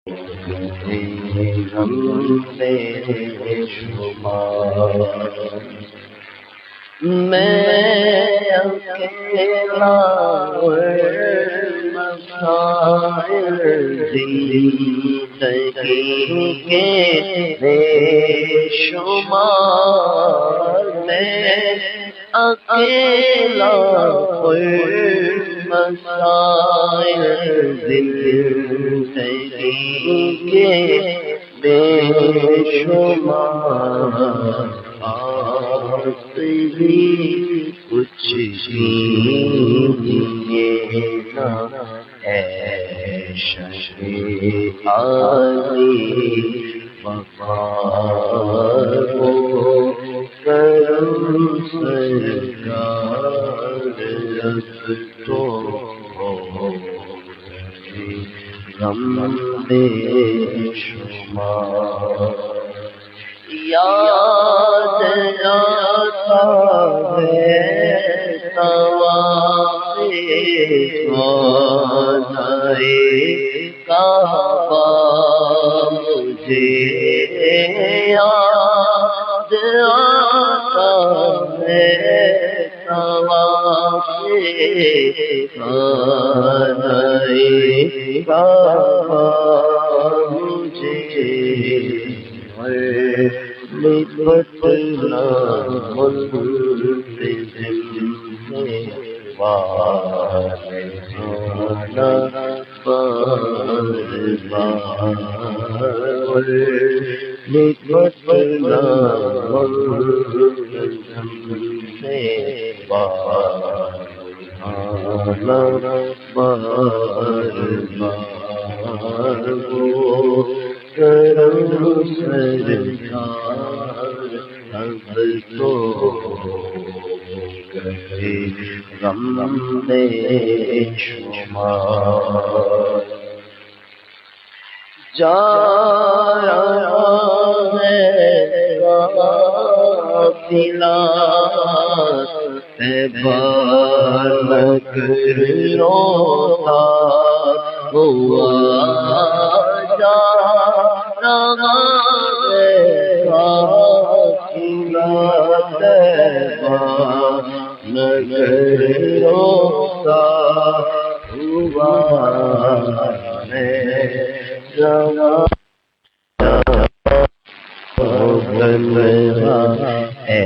غم بے شمار میں اکیلا مسائل زندگی کے بے شمار میں اکیلا مسائل زندگی کے بے شمار آپ بھی کچھ کیجیے نا اے شمع عالی وفا کو کرم سرکار اب تو غم بے شمار یاد آتا ہے طوافِ کعبہ مجھے یاد آتا ہے طوافِ کعبہ مجھے بتنا ملتزم وارثانا بار بار بتنا ملتزم وارثانا بار بار کرم سرکار اب تو کرے غم بے شمار جا رہا ہے قافلہ بار مگر روتا ہوا جا رہا ہے قافلہ مگر روتا ہوا میں جگہ اے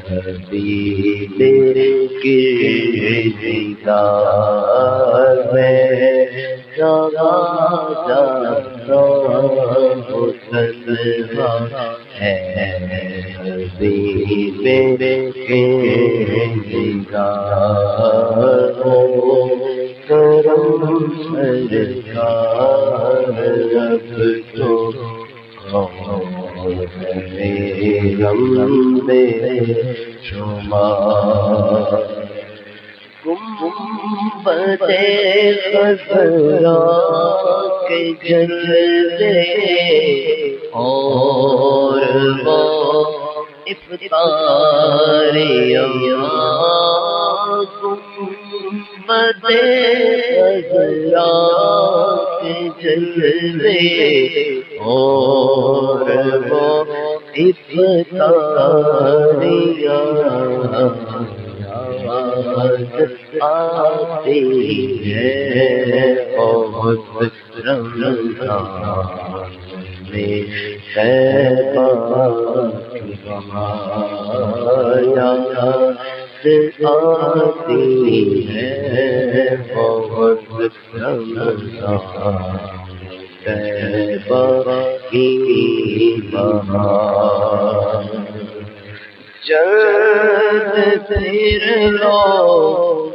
حبیب کی دیدار میں جگہ جاتا ہوں تنہا اے حبیب کی دیدار کرم سرکار اب تو غم بے شمار گنبدِ خضرا کے جلوے اور وہ افطاریاں گنبدِ خضرا کے جلوے اور وہ افطاریاں آتی ہے بہت رمضان میں خیبہ کی بہایات آتی ہے بہت رمضان خیبہ کی بہار جلد پھر لو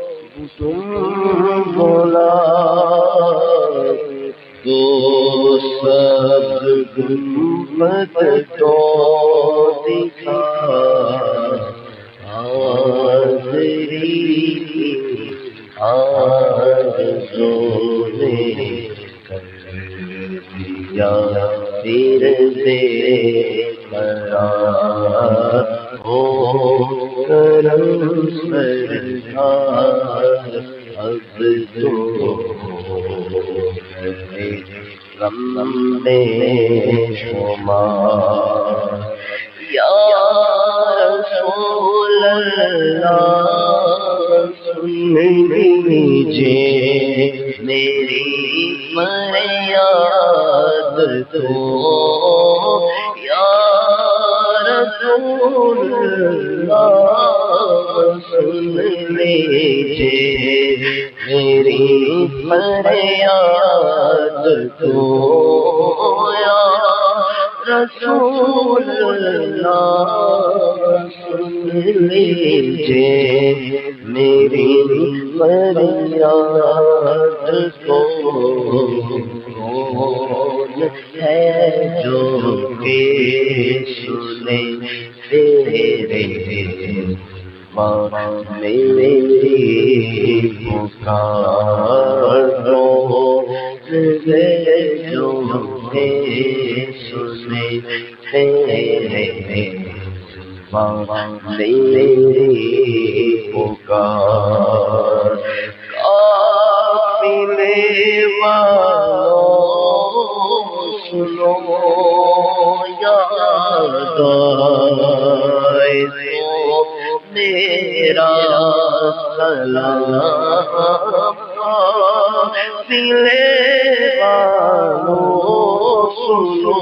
تم بولا تو سب گنبد تو دکھا حاضری آرزو نے کر دیا پھر دے قرار ہو کرم سرکار اب تو غم بے شمار یا رسول اللہ سن لیجیے میری فریاد تو یا رسول اللہ سن لیجیے میری فریاد تو یا رسول اللہ سن لیجیے میری فریاد کو کون ہے جو کہ سنے تیرے میری پکار کون ہے جو کہ سنے تیرے میری پکار قافلے والوں سنو یاد آئے تو میرا سلام قافلے والوں سنو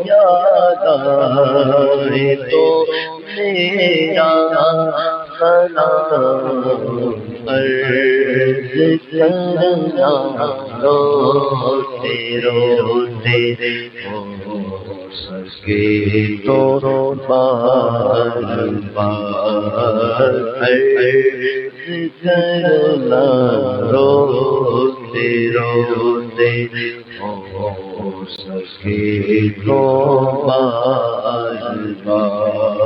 یاد آئے تو میرا سلام عرض کرنا روتے روتے ہو سکے تو بار بار عرض کرنا روتے روتے ہو سکے تو بار بار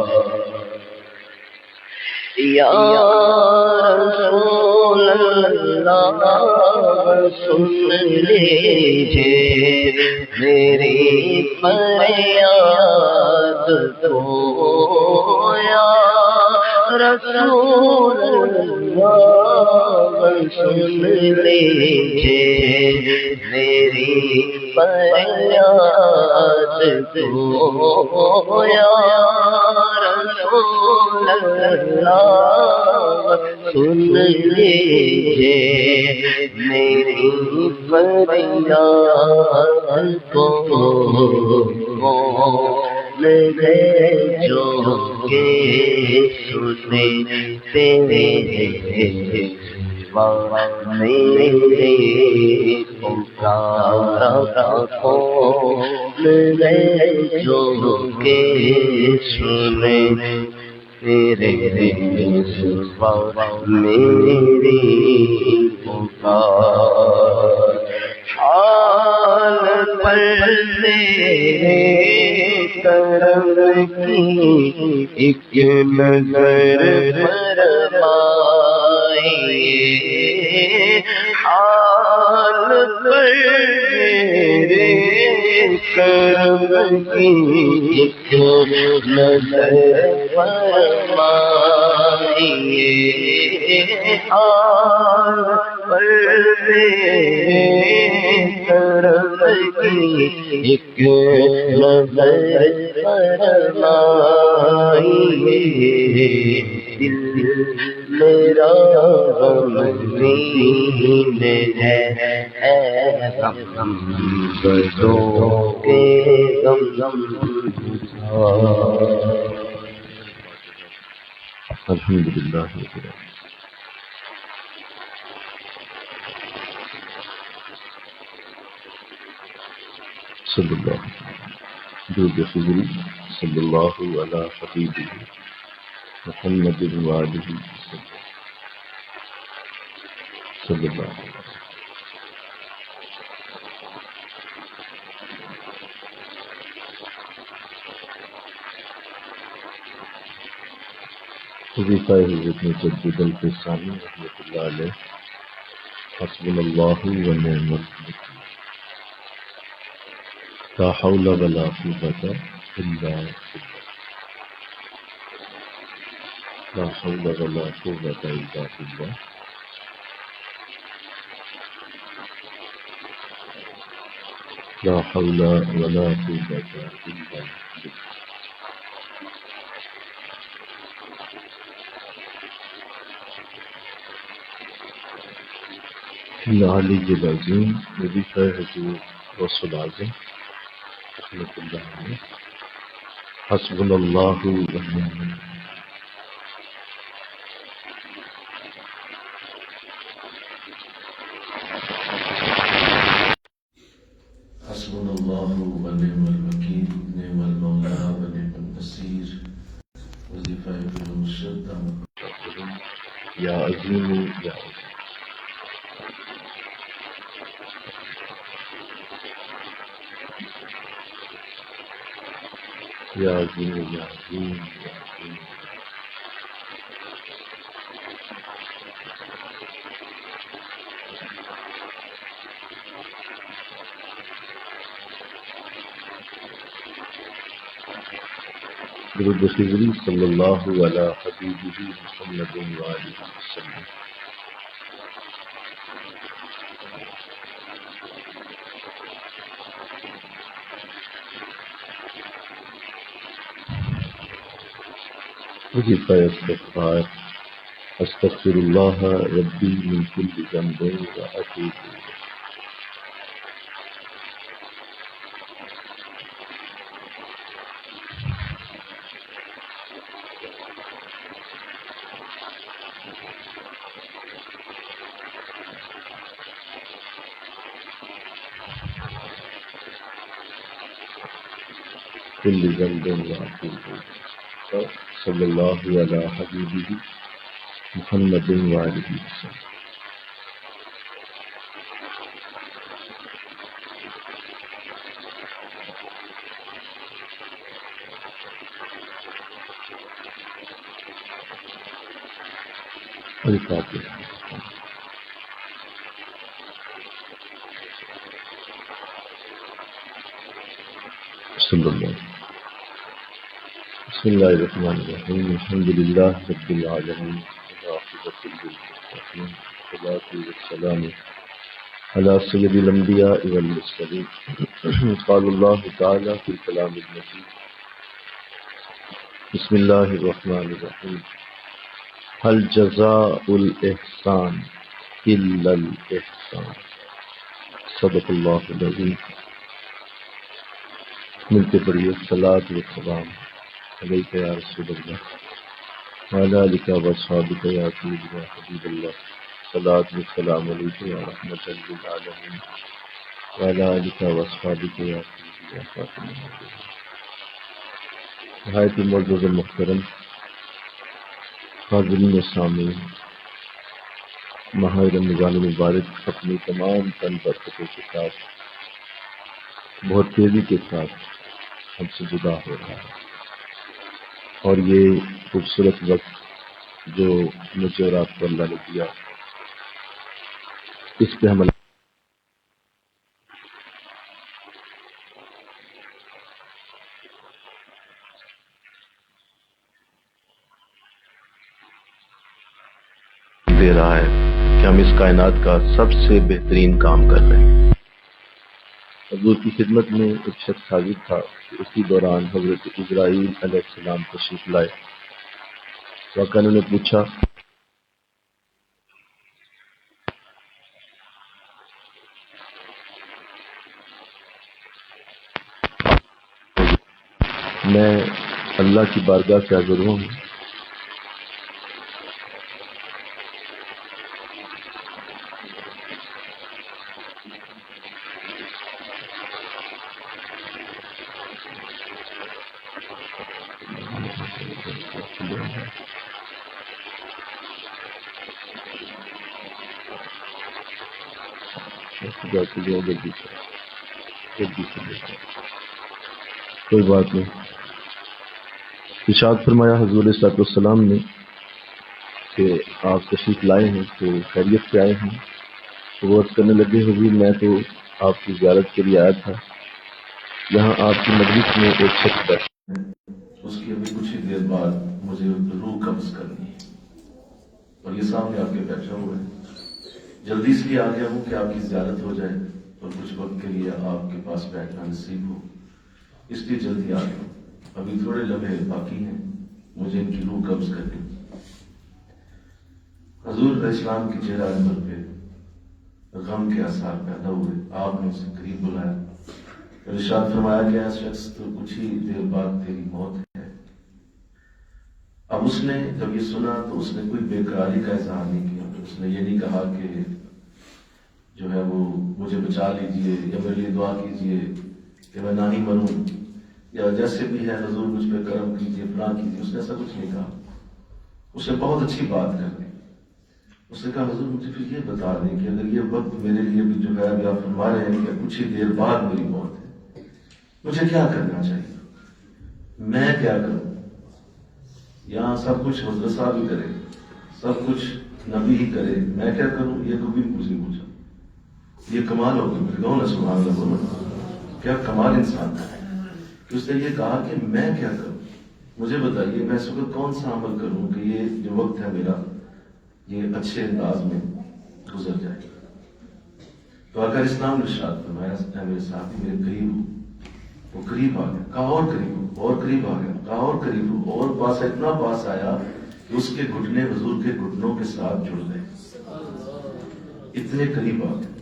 یا رسول اللہ سن لیجیے میری فریاد تو یا رسول اللہ سن لیجیے میری فریاد تو یا رسول اللہ سن لیجیے میری فریاد کو کون ہے جو کہ سنے تیرے میری پکار کون ہے جو کہ سنے تیرے میری پکار حال پر تیرے کرم کی ایک نظر فرمائیے حال پر تیرے کرم کی ایک نظر فرمائیے حال پر تیرے کرم کی ایک نظر فرمائیے دل میرا غمگین ہے غم بردوں کے غم الحمدللہ صلی اللہ درود خضر صلی اللہ علی حبیبہ محمد وآلہ صلی اللہ علیہ وسلم. وظیفہ حضرت مجدد الفسانی رحمۃ اللہ علیہ حسبنا اللہ ونعم الوکیل لا حول ولا قوة الا باللہ لا حول ولا قوة الا باللہ. لا حول ولا قوة إلا بالله. العلی العظیم وظیفہ حضور غوث العظم رحمۃ اللہ علیہ. حسبنا اللہ ونعم الوکیل. حسبنا اللہ ونعم الوکیل نعم المولا ونعم النصیر. وظیفہ مرشد یا عظیم یا عظیم. یا عظیم یا عظیم یا عظیم. درود خضری صلی اللہ علی حبیبہ محمد وآلہ وسلم. وظیفہ استغفار. استغفر اللہ ربی من کل ذنب واتوب الیہ. کل ذنب واتوب الیہ. صلی اللہ علی حبیبہ محمد وآلہ وسلم. الفاتحہ. صلی اللہ. بسم اللہ الرحمن الرحیم. الحمد للہ رب العالمین والعاقبۃ للمتقین والصلاۃ والسلام علی سید الانبیاء والمرسلین. قال اللہ تعالی فی الکلام المجید. بسم اللہ الرحمن الرحیم. هل جزاء الاحسان الا الاحسان. صدق اللہ العظیم. مل کے پڑھیے. صلاۃ و سلام علیک یا رسول اللہ وعلی آلک و اصحابک یا سیدنا حبیب اللہ. صلاۃ و سلام علیک یا رحمۃ للعالمین وعلی آلک و اصحابک یا سیدنا خاتم النبیین. نہایت معزز محترم حاضرین و سامعین، ماہ رمضان مبارک اپنی تمام تن برکتوں کے ساتھ بہت تیزی کے ساتھ ہم سے جدا ہو رہا ہے، اور یہ خوبصورت وقت جو مجھے اور آپ کو اللہ نے دیا، اس پہ ہم دے رہا ہے کہ ہم اس کائنات کا سب سے بہترین کام کر رہے ہیں. حضور کی خدمت میں ایک شخص حاضر تھا کہ اسی دوران حضرت اسرائیل علیہ السلام تشریف لائے. واقعہ انہوں نے پوچھا میں اللہ کی بارگاہ سے حاضر ہوں. کوئی بات نہیں. ارشاد فرمایا حضور صلی اللہ علیہ وسلم نے کہ آپ تشریف لائے ہیں تو خیریت سے آئے ہیں. وہ عرض کرنے لگے حضور میں تو آپ کی زیارت کے لیے آیا تھا، یہاں آپ کی مجلس میں ایک شخص بیٹھا، اس کی ابھی کچھ ہی دیر بعد مجھے روح قبض کرنی ہے، اور یہ سامنے آپ کے بیٹھا ہوا ہے. جلدی اس لیے آ گیا ہوں کہ آپ کی زیارت ہو جائے اور کچھ وقت کے لیے آپ کے پاس بیٹھنا نصیب ہو، اس لیے جلدی آ گیا. ابھی تھوڑے لمحے باقی ہیں مجھے ان کی روح قبض کرنی. حضور علیہ السلام کے چہرہ انور پہ غم کے آثار پیدا ہوئے. آپ نے اسے قریب بلایا، ارشاد فرمایا کہ ایسا شخص تو کچھ ہی دیر بعد تیری موت ہے. اب اس نے جب یہ سنا تو اس نے کوئی بے قراری کا اظہار نہیں کیا. اس نے یہ نہیں کہا کہ جو ہے وہ مجھے بچا لیجئے یا میرے لیے دعا کیجئے کہ میں نہ ہی مروں، یا جیسے بھی ہے حضور مجھ پہ کرم کیجئے فلاں کیجئے. اس نے ایسا کچھ نہیں کہا. اس نے بہت اچھی بات کر دی. اس نے کہا حضور مجھے پھر یہ بتا دیں کہ اگر یہ وقت میرے لیے بھی جو ہے ابھی آپ فرما رہے ہیں کہ کچھ ہی دیر بعد میری موت ہے، مجھے کیا کرنا چاہیے، میں کیا کروں؟ یہاں سب کچھ حضرت صاحب ہی کرے، سب کچھ نبی ہی کرے، میں کیا کروں؟ یہ کبھی مجھ سے پوچھا. یہ کمال ہو گیا. میرے کہوں نا سبحان اللہ بولو، کیا کمال انسان کا ہے کہ اس نے یہ کہا کہ میں کیا کروں، مجھے بتائیے میں اس وقت کون سا عمل کروں کہ یہ جو وقت ہے میرا یہ اچھے انداز میں گزر جائے. تو آقا اسلام نے ارشاد فرمایا اے میرے ساتھی میرے قریب ہو. وہ قریب آ گیا. کہا اور قریب ہو، اور قریب آ گیا. کہا اور قریب ہو، اور پاس اتنا پاس آیا کہ اس کے گھٹنے حضور کے گھٹنوں کے ساتھ جڑ گئے. اتنے قریب آ گئے.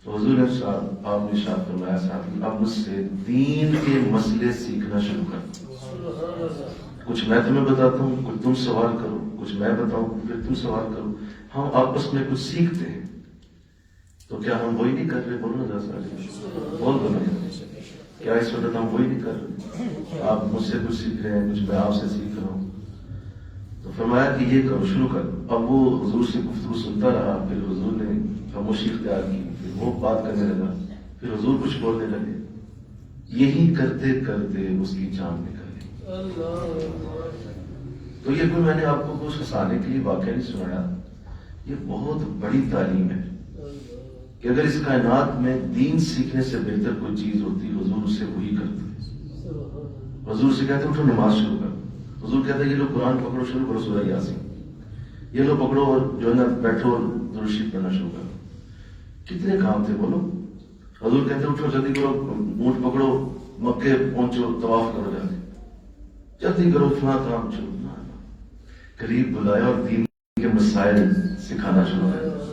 تو حضور نے آپ نے ارشاد فرمایا ساتھی اب مجھ سے دین کے مسئلے سیکھنا شروع کر. کچھ میں تمہیں بتاتا ہوں، کچھ تم سوال کرو، کچھ میں بتاؤں پھر تم سوال کرو. ہم آپس میں کچھ سیکھتے ہیں. تو کیا ہم وہی نہیں کر رہے؟ بولو نا سارے بول دو. کیا اس وقت ہم وہی نہیں کر رہے؟ آپ مجھ سے کچھ سیکھ رہے ہیں، کچھ میں آپ سے سیکھ رہا ہوں. تو فرمایا کہ یہ کرو، شروع کر. اب وہ حضور سے گفتگو سنتا رہا. پھر حضور نے خاموشی اختیار کی. پھر وہ بات کرنے لگا. پھر حضور کچھ بولنے لگے. یہی کرتے کرتے اس کی جان نکل گئی. تو یہ کوئی میں نے آپ کو کچھ ہنسانے کے لیے واقعہ نہیں سنایا. یہ بہت بڑی تعلیم ہے کہ اگر اس کائنات میں دین سیکھنے سے بہتر کوئی چیز ہوتی حضور اسے وہی کرتے. حضور سے کہتے اٹھو نماز شروع کرو. حضور کہتے یہ لو قرآن پکڑو شروع کرو سورہ یاسین. یہ لو پکڑو اور جو ہے نا بیٹھو اور درود شریف پڑھنا شروع کرو. کتنے کام تھے بولو. حضور کہتے اٹھو جلدی کرو، اونٹ پکڑو، مکے پہنچو، طواف کرو، جلدی کرو، فلاں کام شروع. قریب بلایا اور دین کے مسائل سکھانا شروع کر.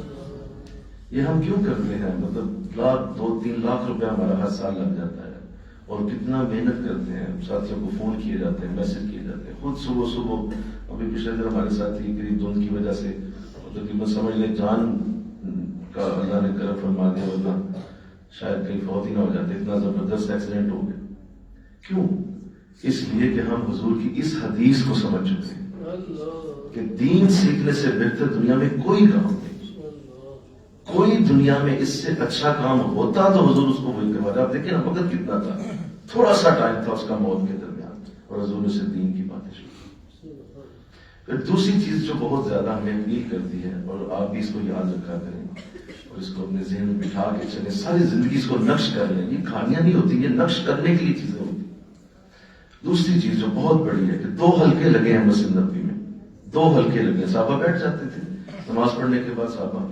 یہ ہم کیوں کرتے ہیں؟ مطلب لاکھ 2-3 لاکھ روپیہ ہمارا ہر سال لگ جاتا ہے اور کتنا محنت کرتے ہیں. ساتھیوں کو فون کیے جاتے ہیں، میسج کیے جاتے ہیں. خود صبح ابھی پچھلے دن ہمارے ساتھی قریب دھند کی وجہ سے تقریباً سمجھ لیں جان کا اللہ نے کرم فرما دیا، ورنہ شاید کہیں فوت ہی نہ ہو جاتے. اتنا زبردست ایکسیڈنٹ ہو گیا. کیوں؟ اس لیے کہ ہم حضور کی اس حدیث کو سمجھ چکے ہیں کہ دین سیکھنے سے بہتر دنیا میں کوئی کام نہیں. کوئی دنیا میں اس سے اچھا کام ہوتا تو حضور اس کو وہی کرواتا. آپ دیکھیں نا وقت کتنا تھا، تھوڑا سا ٹائم تھا اس کا موت کے درمیان، اور حضور نے سے دین کی باتیں شروع. پھر دوسری چیز جو بہت زیادہ ہمیں اپیل کرتی ہے، اور آپ بھی اس کو یاد رکھا کریں اور اس کو اپنے ذہن میں بٹھا کے چلیں، ساری زندگی اس کو نقش کر لیں. یہ کہانیاں نہیں ہوتی، یہ نقش کرنے کے لیے چیزیں ہوتی. دوسری چیز جو بہت بڑی ہے کہ 2 حلقے لگے ہیں مسجد نبوی میں. 2 حلقے لگے. صحابہ بیٹھ جاتے تھے نماز پڑھنے کے بعد. صحابہ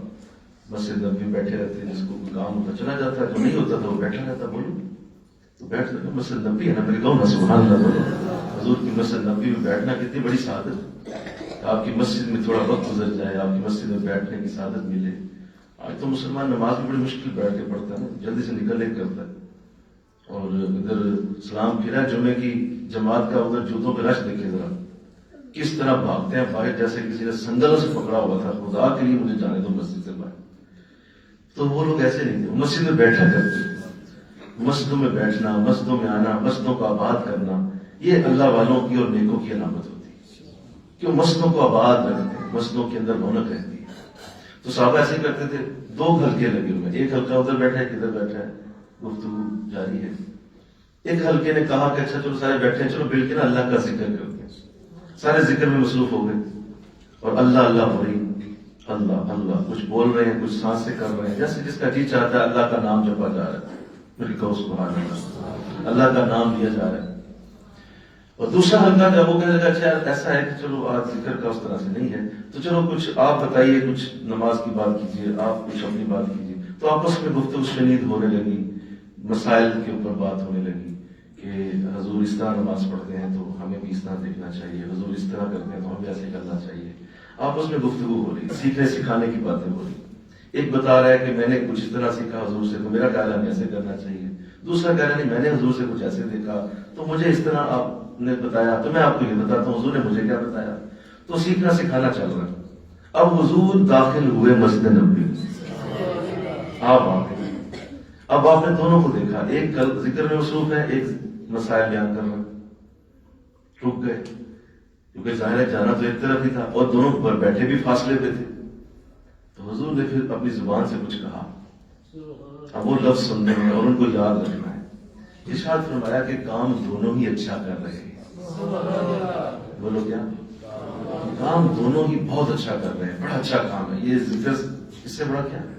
مسجد نبوی بیٹھے رہتے. جس کو کوئی کام ہوتا چلا جاتا، جو نہیں ہوتا تو وہ بیٹھا رہتا. بولو تو بیٹھ جاتا. مسجد نبوی ہے نا، میرے کہوں نا سبحان اللہ بولو. حضور کی مسجد نبوی میں بیٹھنا کتنی بڑی سعادت ہے. آپ کی مسجد میں تھوڑا وقت گزر جائے، آپ کی مسجد میں بیٹھنے کی سعادت ملے. آج تو مسلمان نماز میں بڑی مشکل بیٹھ کے پڑھتا ہے، جلدی سے نکل ایک کرتا ہے. اور ادھر سلام پھرا جمعے کی جماعت کا، ادھر جوتوں پہ رش دیکھے ذرا کس طرح بھاگتے ہیں باہر، جیسے کسی نے سنگل سے پکڑا ہوا تھا. خدا کے لیے مجھے جانے دو مسجد سے باہر. تو وہ لوگ ایسے نہیں تھے، مسجد میں بیٹھا کرتے. مسجدوں میں بیٹھنا، مسجدوں میں آنا، مسجدوں کو آباد کرنا، یہ اللہ والوں کی اور نیکوں کی علامت ہوتی ہے کہ وہ مسجدوں کو آباد رکھتے ہیں، مسجدوں کے اندر رونق رہتی ہے. تو صحابہ ایسے کرتے تھے. 2 حلقے لگے ہوئے، ایک حلقہ ادھر بیٹھا ہے، کدھر بیٹھا ہے، گفتگو جاری ہے. ایک حلقے نے کہا کہ اچھا چلو سارے بیٹھے ہیں، چلو مل کے نا اللہ کا ذکر کرتے ہیں. سارے ذکر میں مصروف ہو گئے اور اللہ اللہ ہو رہی. اللہ اللہ کچھ بول رہے ہیں، کچھ سانسیں کر رہے ہیں، جیسے جس کا جی چاہتا ہے اللہ کا نام جپا جا رہا ہے. میرے کہو سبحان اللہ، اللہ کا نام لیا جا رہا ہے. اور دوسرا حلقہ جب وہ کہنے لگا اچھا ایسا ہے کہ چلو آج ذکر کا اس طرح سے نہیں ہے، تو چلو کچھ آپ بتائیے، کچھ نماز کی بات کیجیے، آپ کچھ اپنی بات کیجیے. تو آپس میں گفتگو شنید ہونے لگی، مسائل کے اوپر بات ہونے لگی کہ حضور اس طرح نماز پڑھتے ہیں تو ہمیں بھی اس طرح دیکھنا چاہیے، حضور اس طرح کرتے ہیں تو ہمیں ایسے کرنا چاہیے. آپس میں گفتگو ہو رہی، سیکھنے سکھانے کی باتیں ہو رہی. ایک بتا رہا ہے کہ میں نے کچھ اس طرح سیکھا حضور سے تو میرا خیال ہے ہمیں ایسے کرنا چاہیے. دوسرا کہہ رہا نہیں، میں نے حضور سے کچھ ایسے دیکھا تو مجھے اس طرح آپ نے بتایا تو میں آپ کو یہ بتاتا ہوں حضور نے مجھے کیا بتایا. تو سیکھنا سکھانا چل رہا. اب حضور داخل ہوئے مسجد نبوی، آپ آ گئے. اب آپ نے دونوں کو دیکھا، ایک ذکر میں مصروف ہے، ایک مسائل بیان کر رہا. رک گئے کیونکہ ظاہر ہے جانا تو ایک طرف ہی تھا اور دونوں پر بیٹھے بھی فاصلے پہ تھے. تو حضور نے پھر اپنی زبان سے کچھ کہا. اب وہ لفظ سننے ہیں اور ان کو یاد رکھنا ہے. ارشاد فرمایا کہ کام دونوں ہی اچھا کر رہے ہیں. بولو کیا؟ کام دونوں ہی بہت اچھا کر رہے ہیں، بڑا اچھا کام ہے. یہ ذکر اس سے بڑا کیا ہے؟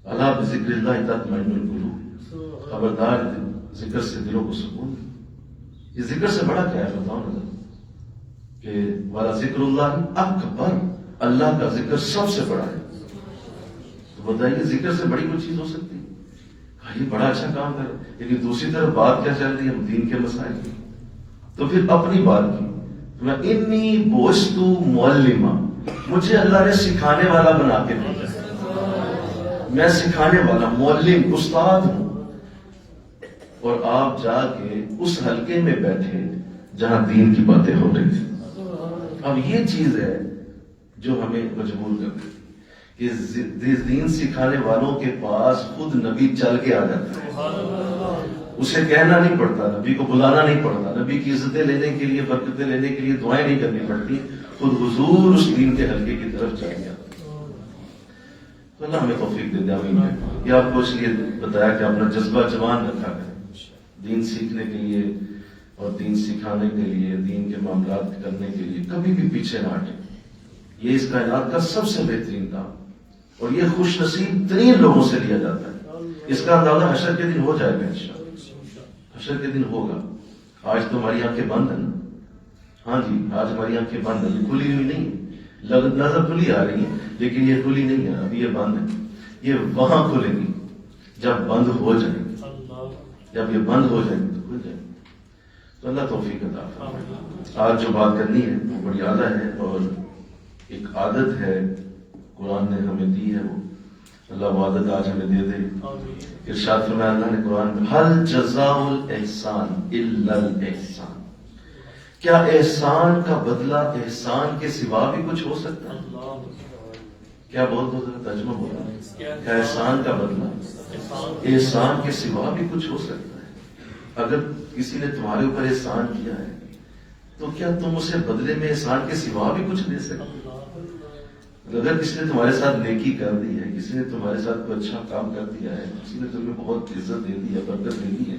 اللہ بذکر اللہ تطمئن القلوب، خبردار ذکر سے دلوں کو سکون. یہ ذکر سے بڑا کیا ہے بتاؤ نا کہ والا ذکر اللہ اکبر، اللہ کا ذکر سب سے بڑا ہے. تو بتائیے ذکر سے بڑی کوئی چیز ہو سکتی ہے؟ یہ بڑا اچھا کام کر. لیکن دوسری طرف بات کیا چل رہی ہے؟ دین کے مسائل کی. تو پھر اپنی بات کی، میں انی بوستو معلمہ، مجھے اللہ نے سکھانے والا بنا کے بھیجا. میں سکھانے والا، معلم، استاد ہوں. اور آپ جا کے اس حلقے میں بیٹھے جہاں دین کی باتیں ہو رہی تھی. اب یہ چیز ہے جو ہمیں مجبور کر دے کہ دین سکھانے والوں کے پاس خود نبی چل کے آ جاتا ہے. اسے کہنا نہیں پڑتا، نبی کو بلانا نہیں پڑتا، نبی کی عزتیں لینے کے لیے، برکتیں لینے کے لیے دعائیں نہیں کرنی پڑتی. خود حضور اس دین کے حلقے کی طرف چل گیا. تو اللہ ہمیں توفیق دے دے. آمین. یہ آپ کو اس لیے بتایا کہ اپنا جذبہ جوان رکھا کریں دین سیکھنے کے لیے اور دین سکھانے کے لیے، دین کے معاملات کرنے کے لیے. کبھی بھی پیچھے نہ ہٹیں. یہ اس کائنات کا سب سے بہترین کام اور یہ خوش نصیب ترین لوگوں سے لیا جاتا ہے. اس کا اندازہ حشر کے دن ہو جائے گا انشاءاللہ. حشر کے دن ہوگا. آج تو ہماری آنکھیں بند ہیں نا. ہاں جی، آج ہماری آنکھیں بند ہیں، یہ کھلی ہوئی نہیں. نظر کھلی آ رہی ہے لیکن یہ کھلی نہیں ہے، ابھی یہ بند ہے. یہ وہاں کھلے گی جب بند ہو جائے گی. جب یہ بند ہو جائے گی تو کھل جائے گی. تو اللہ توفیق عطا فرمائے. آج جو بات کرنی ہے وہ بڑی اعلیٰ ہے اور ایک عادت ہے قرآن نے ہمیں دی ہے. وہ اللہ وہ عادت آج ہمیں دے دے. ارشاد فرمایا اللہ نے قرآن میں، هل جزاء الاحسان الا الاحسان، کیا احسان کا بدلہ احسان کے سوا بھی کچھ ہو سکتا ہے؟ کیا بہت بہت ترجمہ بولا، کیا احسان کا بدلہ احسان کے سوا بھی کچھ ہو سکتا ہے؟ اگر کسی نے تمہارے اوپر احسان کیا ہے تو کیا تم اسے بدلے میں احسان کے سوا بھی کچھ دے سکتے؟ اگر کسی نے تمہارے ساتھ نیکی کر دی ہے، کسی نے تمہارے ساتھ کوئی اچھا کام کر دیا ہے، کسی نے تمہیں بہت عزت دے دی ہے، برکت دے دی ہے،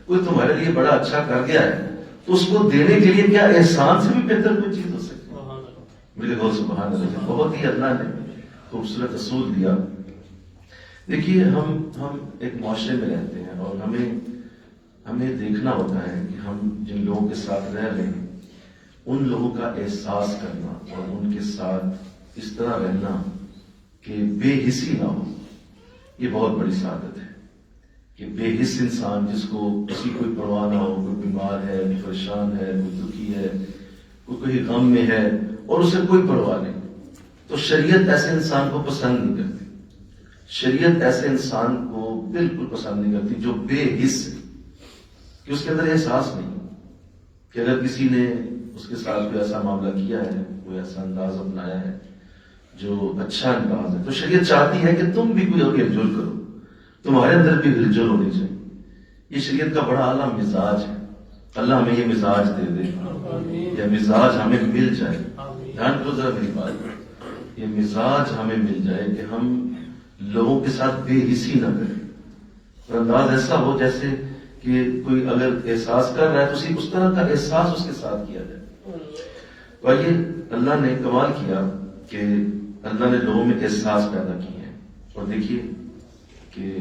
کوئی تمہارے لیے بڑا اچھا کر گیا ہے، تو اس کو دینے کے لیے کیا احسان سے بھی بہتر کوئی چیز ہو سکتی ہے؟ میرے بہت سبحان اللہ. بہت ہی اللہ نے خوبصورت اصول دیا. دیکھیے ہم ایک معاشرے میں رہتے ہیں اور ہمیں دیکھنا ہوتا ہے کہ ہم جن لوگوں کے ساتھ رہ رہے ہیں ان لوگوں کا احساس کرنا اور ان کے ساتھ اس طرح رہنا کہ بے حسی نہ ہو. یہ بہت بڑی سعادت ہے کہ بے حس انسان، جس کو کسی کوئی پرواہ نہ ہو، کوئی بیمار ہے، کوئی پریشان ہے، کوئی دکھی ہے، کوئی غم میں ہے اور اسے کوئی پرواہ نہیں. تو شریعت ایسے انسان کو پسند نہیں کرتی. شریعت ایسے انسان کو بالکل پسند نہیں کرتی جو بے حس ہے، کہ اس کے اندر احساس نہیں کہ اگر کسی نے اس کے ساتھ کوئی ایسا معاملہ کیا ہے، کوئی ایسا انداز اپنایا ہے جو اچھا انداز ہے، تو شریعت چاہتی ہے کہ تم بھی کوئی ہل جل کرو، تمہارے اندر بھی ہل جل ہونی چاہیے. یہ شریعت کا بڑا اعلیٰ مزاج ہے. اللہ ہمیں یہ مزاج دے دے، یہ مزاج ہمیں مل جائے. دھیان کرو ذرا میری بات، یہ مزاج ہمیں مل جائے کہ ہم لوگوں کے ساتھ بے حسی نہ کریں اور انداز ایسا ہو جیسے کہ کوئی اگر احساس کر رہا ہے تو اس طرح کا احساس اس کے ساتھ کیا جائے. اور یہ اللہ نے کمال کیا کہ اللہ نے لوگوں میں احساس پیدا کیے ہیں. اور دیکھیے کہ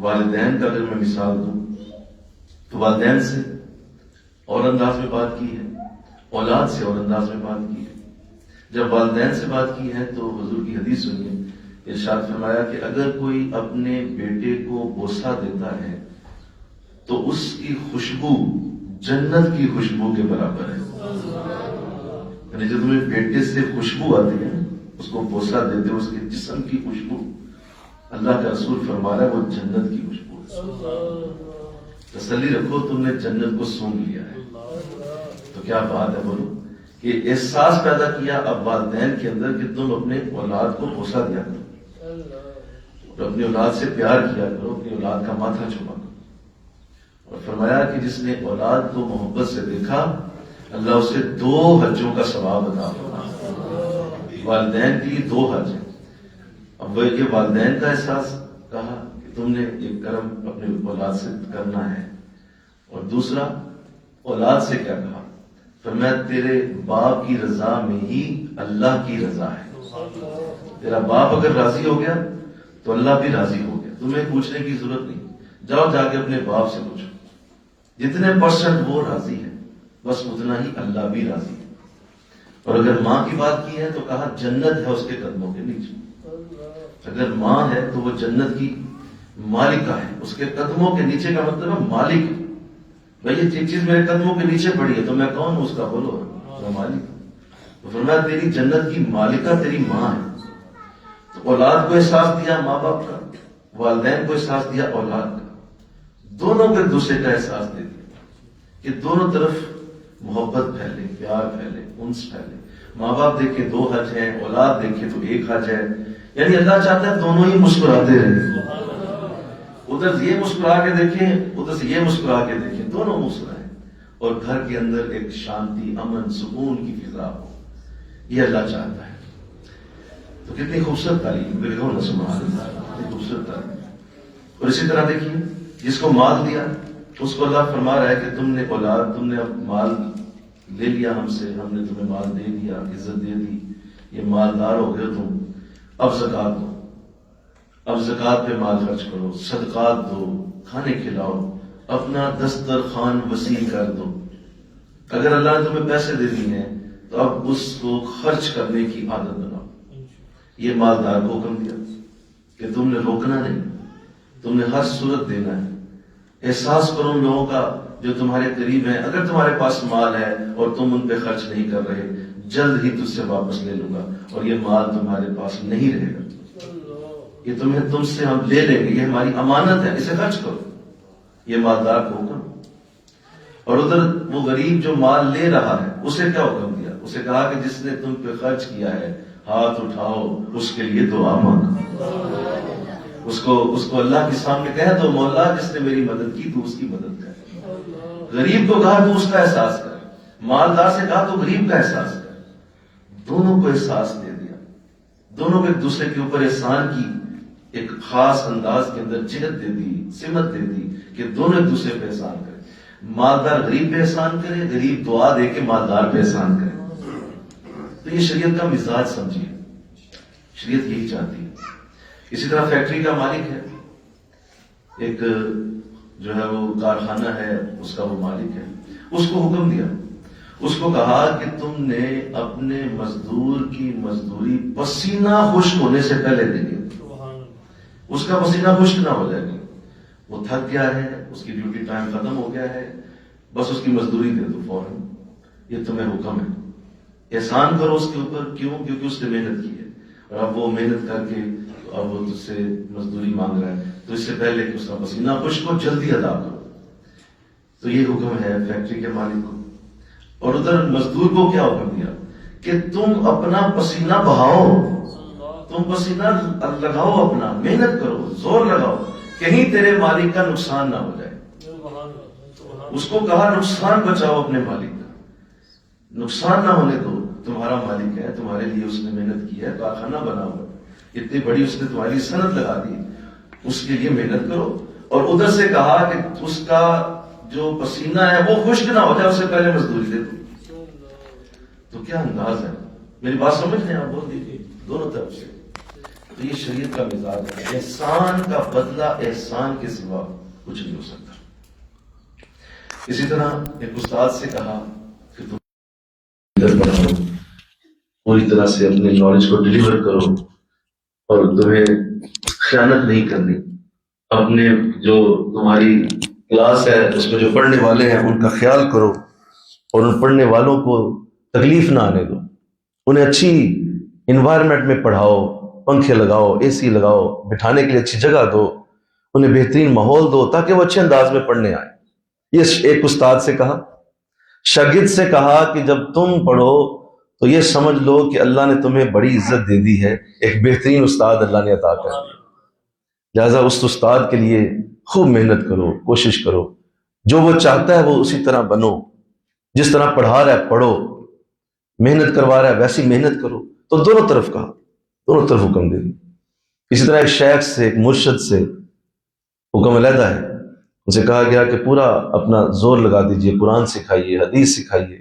والدین کا اگر میں مثال دوں تو والدین سے اور انداز میں بات کی ہے، اولاد سے اور انداز میں بات کی ہے. جب والدین سے بات کی ہے تو حضور کی حدیث سنیے، ارشاد فرمایا کہ اگر کوئی اپنے بیٹے کو بوسہ دیتا ہے تو اس کی خوشبو جنت کی خوشبو کے برابر ہے. یعنی جو تمہیں بیٹے سے خوشبو آتی ہے اس کو بوسہ دیتے ہو، اس کے جسم کی خوشبو، اللہ کا رسول فرما رہا ہے وہ جنت کی خوشبو ہے. تسلی رکھو تم نے جنت کو سونگ لیا ہے. تو کیا بات ہے، بولو کہ احساس پیدا کیا اب والدین کے اندر کہ تم اپنے اولاد کو بوسہ دیا کرو اور اپنی اولاد سے پیار کیا کرو، اپنی اولاد کا ماتھا چھپا کرو. اور فرمایا کہ جس نے اولاد کو محبت سے دیکھا اللہ اسے 2 حجوں کا ثواب عطا فرمائے. والدین کے لیے 2 حج ہیں. اب وہ یہ والدین کا احساس کہا کہ تم نے یہ کرم اپنے اولاد سے کرنا ہے، اور دوسرا اولاد سے کیا کہا، فرمایا تیرے باپ کی رضا میں ہی اللہ کی رضا ہے. تیرا باپ اگر راضی ہو گیا تو اللہ بھی راضی ہو گیا. تمہیں پوچھنے کی ضرورت نہیں، جاؤ جا کے اپنے باپ سے پوچھو، جتنے % وہ راضی ہے بس اتنا ہی اللہ بھی راضی ہے. اور اگر ماں کی بات کی ہے تو کہا جنت ہے اس کے قدموں کے نیچے. اگر ماں ہے تو وہ جنت کی مالکہ ہے، اس کے قدموں کے نیچے کا مطلب ہے مالک. بھائی یہ چیز میرے قدموں کے نیچے پڑی ہے تو میں کون ہوں اس کا، بولو میں مالک. تو فرمایا تیری جنت کی مالکہ تیری ماں ہے. تو اولاد کو احساس دیا ماں باپ کا، والدین کو احساس دیا اولاد کا، دونوں کو ایک دوسرے کا احساس دے دیا کہ دونوں طرف محبت پھیلے، پیار پھیلے، انس پھیلے. ماں باپ دیکھے 2 حج ہیں، اولاد دیکھے تو 1 حج ہے. یعنی اللہ چاہتا ہے دونوں ہی مسکراتے رہیں. ادھر سے یہ مسکرا کے دیکھیں، ادھر سے یہ مسکرا کے دیکھیں، دونوں مسکرائیں اور گھر کے اندر ایک شانتی، امن، سکون کی فضا ہو. یہ اللہ چاہتا ہے. تو کتنی خوبصورت تعلیم، میرے کہو نا سبحان اللہ، کتنی خوبصورت تعلیم. اور اسی طرح دیکھیے جس کو مال دیا اس کو اللہ فرما رہا ہے کہ تم نے اولاد، تم نے اب مال لے لیا ہم سے، ہم نے تمہیں مال دے دیا، عزت دے دی، یہ مالدار ہو گئے تم، اب زکوٰۃ دو، اب زکوٰۃ پہ مال خرچ کرو، صدقات دو، کھانے کھلاؤ، اپنا دسترخوان وسیع کر دو. اگر اللہ نے تمہیں پیسے دے دیے ہیں تو اب اس کو خرچ کرنے کی عادت بناؤ. یہ مالدار کو حکم دیا کہ تم نے روکنا نہیں، تم نے ہر صورت دینا ہے. احساس کرو ان لوگوں کا جو تمہارے قریب ہیں، اگر تمہارے پاس مال ہے اور تم ان پہ خرچ نہیں کر رہے جلد ہی تجھ سے واپس لے لوں گا اور یہ مال تمہارے پاس نہیں رہے گا. یہ تم سے ہم لے لیں گے، یہ ہماری امانت ہے، اسے خرچ کرو. یہ مالدار کو حکم. اور ادھر وہ غریب جو مال لے رہا ہے اسے کیا حکم دیا؟ اسے کہا کہ جس نے تم پہ خرچ کیا ہے ہاتھ اٹھاؤ، اس کے لیے دعا مانگو. اس کو اللہ کے سامنے کہہ دو مولا جس نے میری مدد کی تو اس کی مدد کر. غریب کو کہا تو اس کا احساس کر، مالدار سے کہا تو غریب کا احساس کر. دونوں کو احساس دے دیا، دونوں کو ایک دوسرے کے اوپر احسان کی ایک خاص انداز کے اندر جہت دے دی، سمت دے دی کہ دونوں ایک دوسرے پہ احسان کریں. مالدار غریب پہ احسان کرے، غریب دعا دے کے مالدار پہ احسان کرے. تو یہ شریعت کا مزاج سمجھیے، شریعت یہی چاہتی ہے. اسی طرح فیکٹری کا مالک ہے، ایک جو ہے وہ کارخانہ ہے اس کا وہ مالک ہے، اس کو حکم دیا، اس کو کہا کہ تم نے اپنے مزدور کی مزدوری پسینہ خشک ہونے سے پہلے دینی. اس کا پسینہ خشک نہ ہو جائے گا، وہ تھک گیا ہے، اس کی ڈیوٹی ٹائم ختم ہو گیا ہے، بس اس کی مزدوری دے دو فوراً. یہ تمہیں حکم ہے. احسان کرو اس کے اوپر. کیوں؟ کیونکہ اس نے محنت کی ہے اور اب وہ محنت کر کے اب وہ تجھ سے مزدوری مانگ رہا ہے، تو اس سے پہلے کہ اس کا پسینہ خشک کو جلدی ادا کرو. تو یہ حکم ہے فیکٹری کے مالک کو. اور ادھر مزدور کو کیا حکم دیا کہ تم اپنا پسینہ بہاؤ، تم پسینہ لگاؤ، اپنا محنت کرو، زور لگاؤ، کہیں تیرے مالک کا نقصان نہ ہو جائے. اس کو کہا نقصان بچاؤ اپنے مالک کا، نقصان نہ ہونے دو. تمہارا مالک ہے، تمہارے لیے اس نے محنت کی ہے، کارخانہ بنا ہوا، اتنی بڑی اس نے تمہاری صنعت لگا دی، اس کے لیے محنت کرو. اور ادھر سے کہا کہ اس کا جو پسینہ ہے وہ خشک نہ ہو جائے، اس سے پہلے مزدوری دے دو. تو کیا انداز ہے، میری بات سمجھ رہے ہیں آپ؟ بول دیجیے دونوں طرف سے. تو یہ شریعت کا مزاج ہے. احسان کا بدلہ احسان کے سوا کچھ نہیں ہو سکتا. اسی طرح ایک استاد سے کہا کہ تم پڑھاؤ، پوری طرح سے اپنے نالج کو ڈیلیور کرو اور تمہیں خیانت نہیں کرنی. اپنے جو تمہاری کلاس ہے اس میں جو پڑھنے والے ہیں ان کا خیال کرو اور ان پڑھنے والوں کو تکلیف نہ آنے دو. انہیں اچھی انوائرمنٹ میں پڑھاؤ، پنکھے لگاؤ، اے سی لگاؤ، بٹھانے کے لیے اچھی جگہ دو، انہیں بہترین ماحول دو تاکہ وہ اچھے انداز میں پڑھنے آئیں. یہ ایک استاد سے کہا. شاگرد سے کہا کہ جب تم پڑھو تو یہ سمجھ لو کہ اللہ نے تمہیں بڑی عزت دے دی ہے، ایک بہترین استاد اللہ نے عطا کر دیا. لہٰذا اس استاد کے لیے خوب محنت کرو، کوشش کرو، جو وہ چاہتا ہے وہ اسی طرح بنو، جس طرح پڑھا رہا ہے پڑھو، محنت کروا رہا ہے ویسی محنت کرو. تو دونوں طرف کہا، دونوں طرف حکم دے دی. اسی طرح ایک شیخ سے، ایک مرشد سے حکم علیحدہ ہے. ان سے کہا گیا کہ پورا اپنا زور لگا دیجئے، قرآن سکھائیے، حدیث سکھائیے،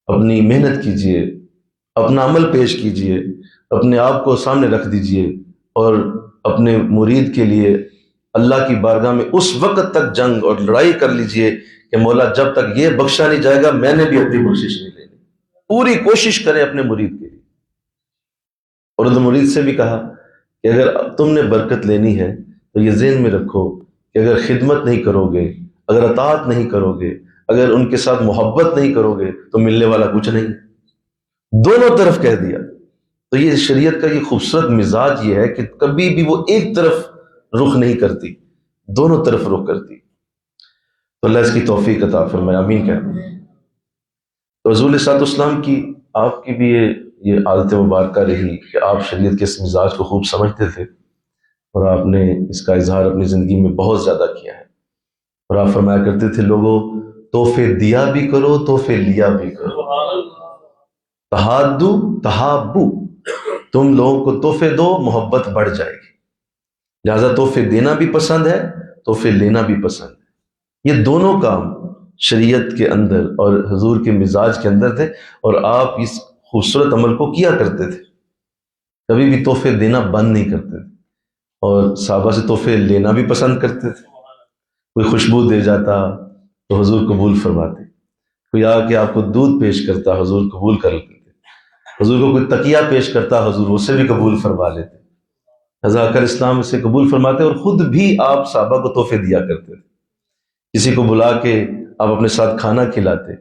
اپنی محنت کیجئے، اپنا عمل پیش کیجئے، اپنے آپ کو سامنے رکھ دیجئے اور اپنے مرید کے لیے اللہ کی بارگاہ میں اس وقت تک جنگ اور لڑائی کر لیجئے کہ مولا جب تک یہ بخشا نہیں جائے گا میں نے بھی اپنی بخشش نہیں لینی. پوری کوشش کریں اپنے مرید کے لیے. اور اس مرید سے بھی کہا کہ اگر تم نے برکت لینی ہے تو یہ ذہن میں رکھو کہ اگر خدمت نہیں کرو گے، اگر اطاعت نہیں کرو گے، اگر ان کے ساتھ محبت نہیں کرو گے تو ملنے والا کچھ نہیں. دونوں طرف کہہ دیا. تو یہ شریعت کا یہ خوبصورت مزاج یہ ہے کہ کبھی بھی وہ ایک طرف رخ نہیں کرتی، دونوں طرف رخ کرتی. تو اللہ اس کی توفیق عطا فرمائے، آمین کہتے ہیں. تو رسول صلی اللہ علیہ وسلم کی آپ کی بھی یہ عادت مبارکہ رہی کہ آپ شریعت کے اس مزاج کو خوب سمجھتے تھے اور آپ نے اس کا اظہار اپنی زندگی میں بہت زیادہ کیا ہے. اور آپ فرمایا کرتے تھے لوگوں تحفے دیا بھی کرو، تحفے لیا بھی کرو. تحادو تحابو، تم لوگوں کو تحفے دو محبت بڑھ جائے گی. لہذا تحفے دینا بھی پسند ہے، تحفے لینا بھی پسند ہے. یہ دونوں کام شریعت کے اندر اور حضور کے مزاج کے اندر تھے اور آپ اس خوبصورت عمل کو کیا کرتے تھے. کبھی بھی تحفے دینا بند نہیں کرتے تھے اور صحابہ سے تحفے لینا بھی پسند کرتے تھے. کوئی خوشبو دے جاتا تو حضور قبول فرماتے، کوئی آ کے آپ کو دودھ پیش کرتا حضور قبول کر لیتے، حضور کو کوئی تکیہ پیش کرتا حضور اسے بھی قبول فرما لیتے. رضاکر اسلام اسے قبول فرماتے اور خود بھی آپ صحابہ کو تحفے دیا کرتے تھے. کسی کو بلا کے آپ اپنے ساتھ کھانا کھلاتے،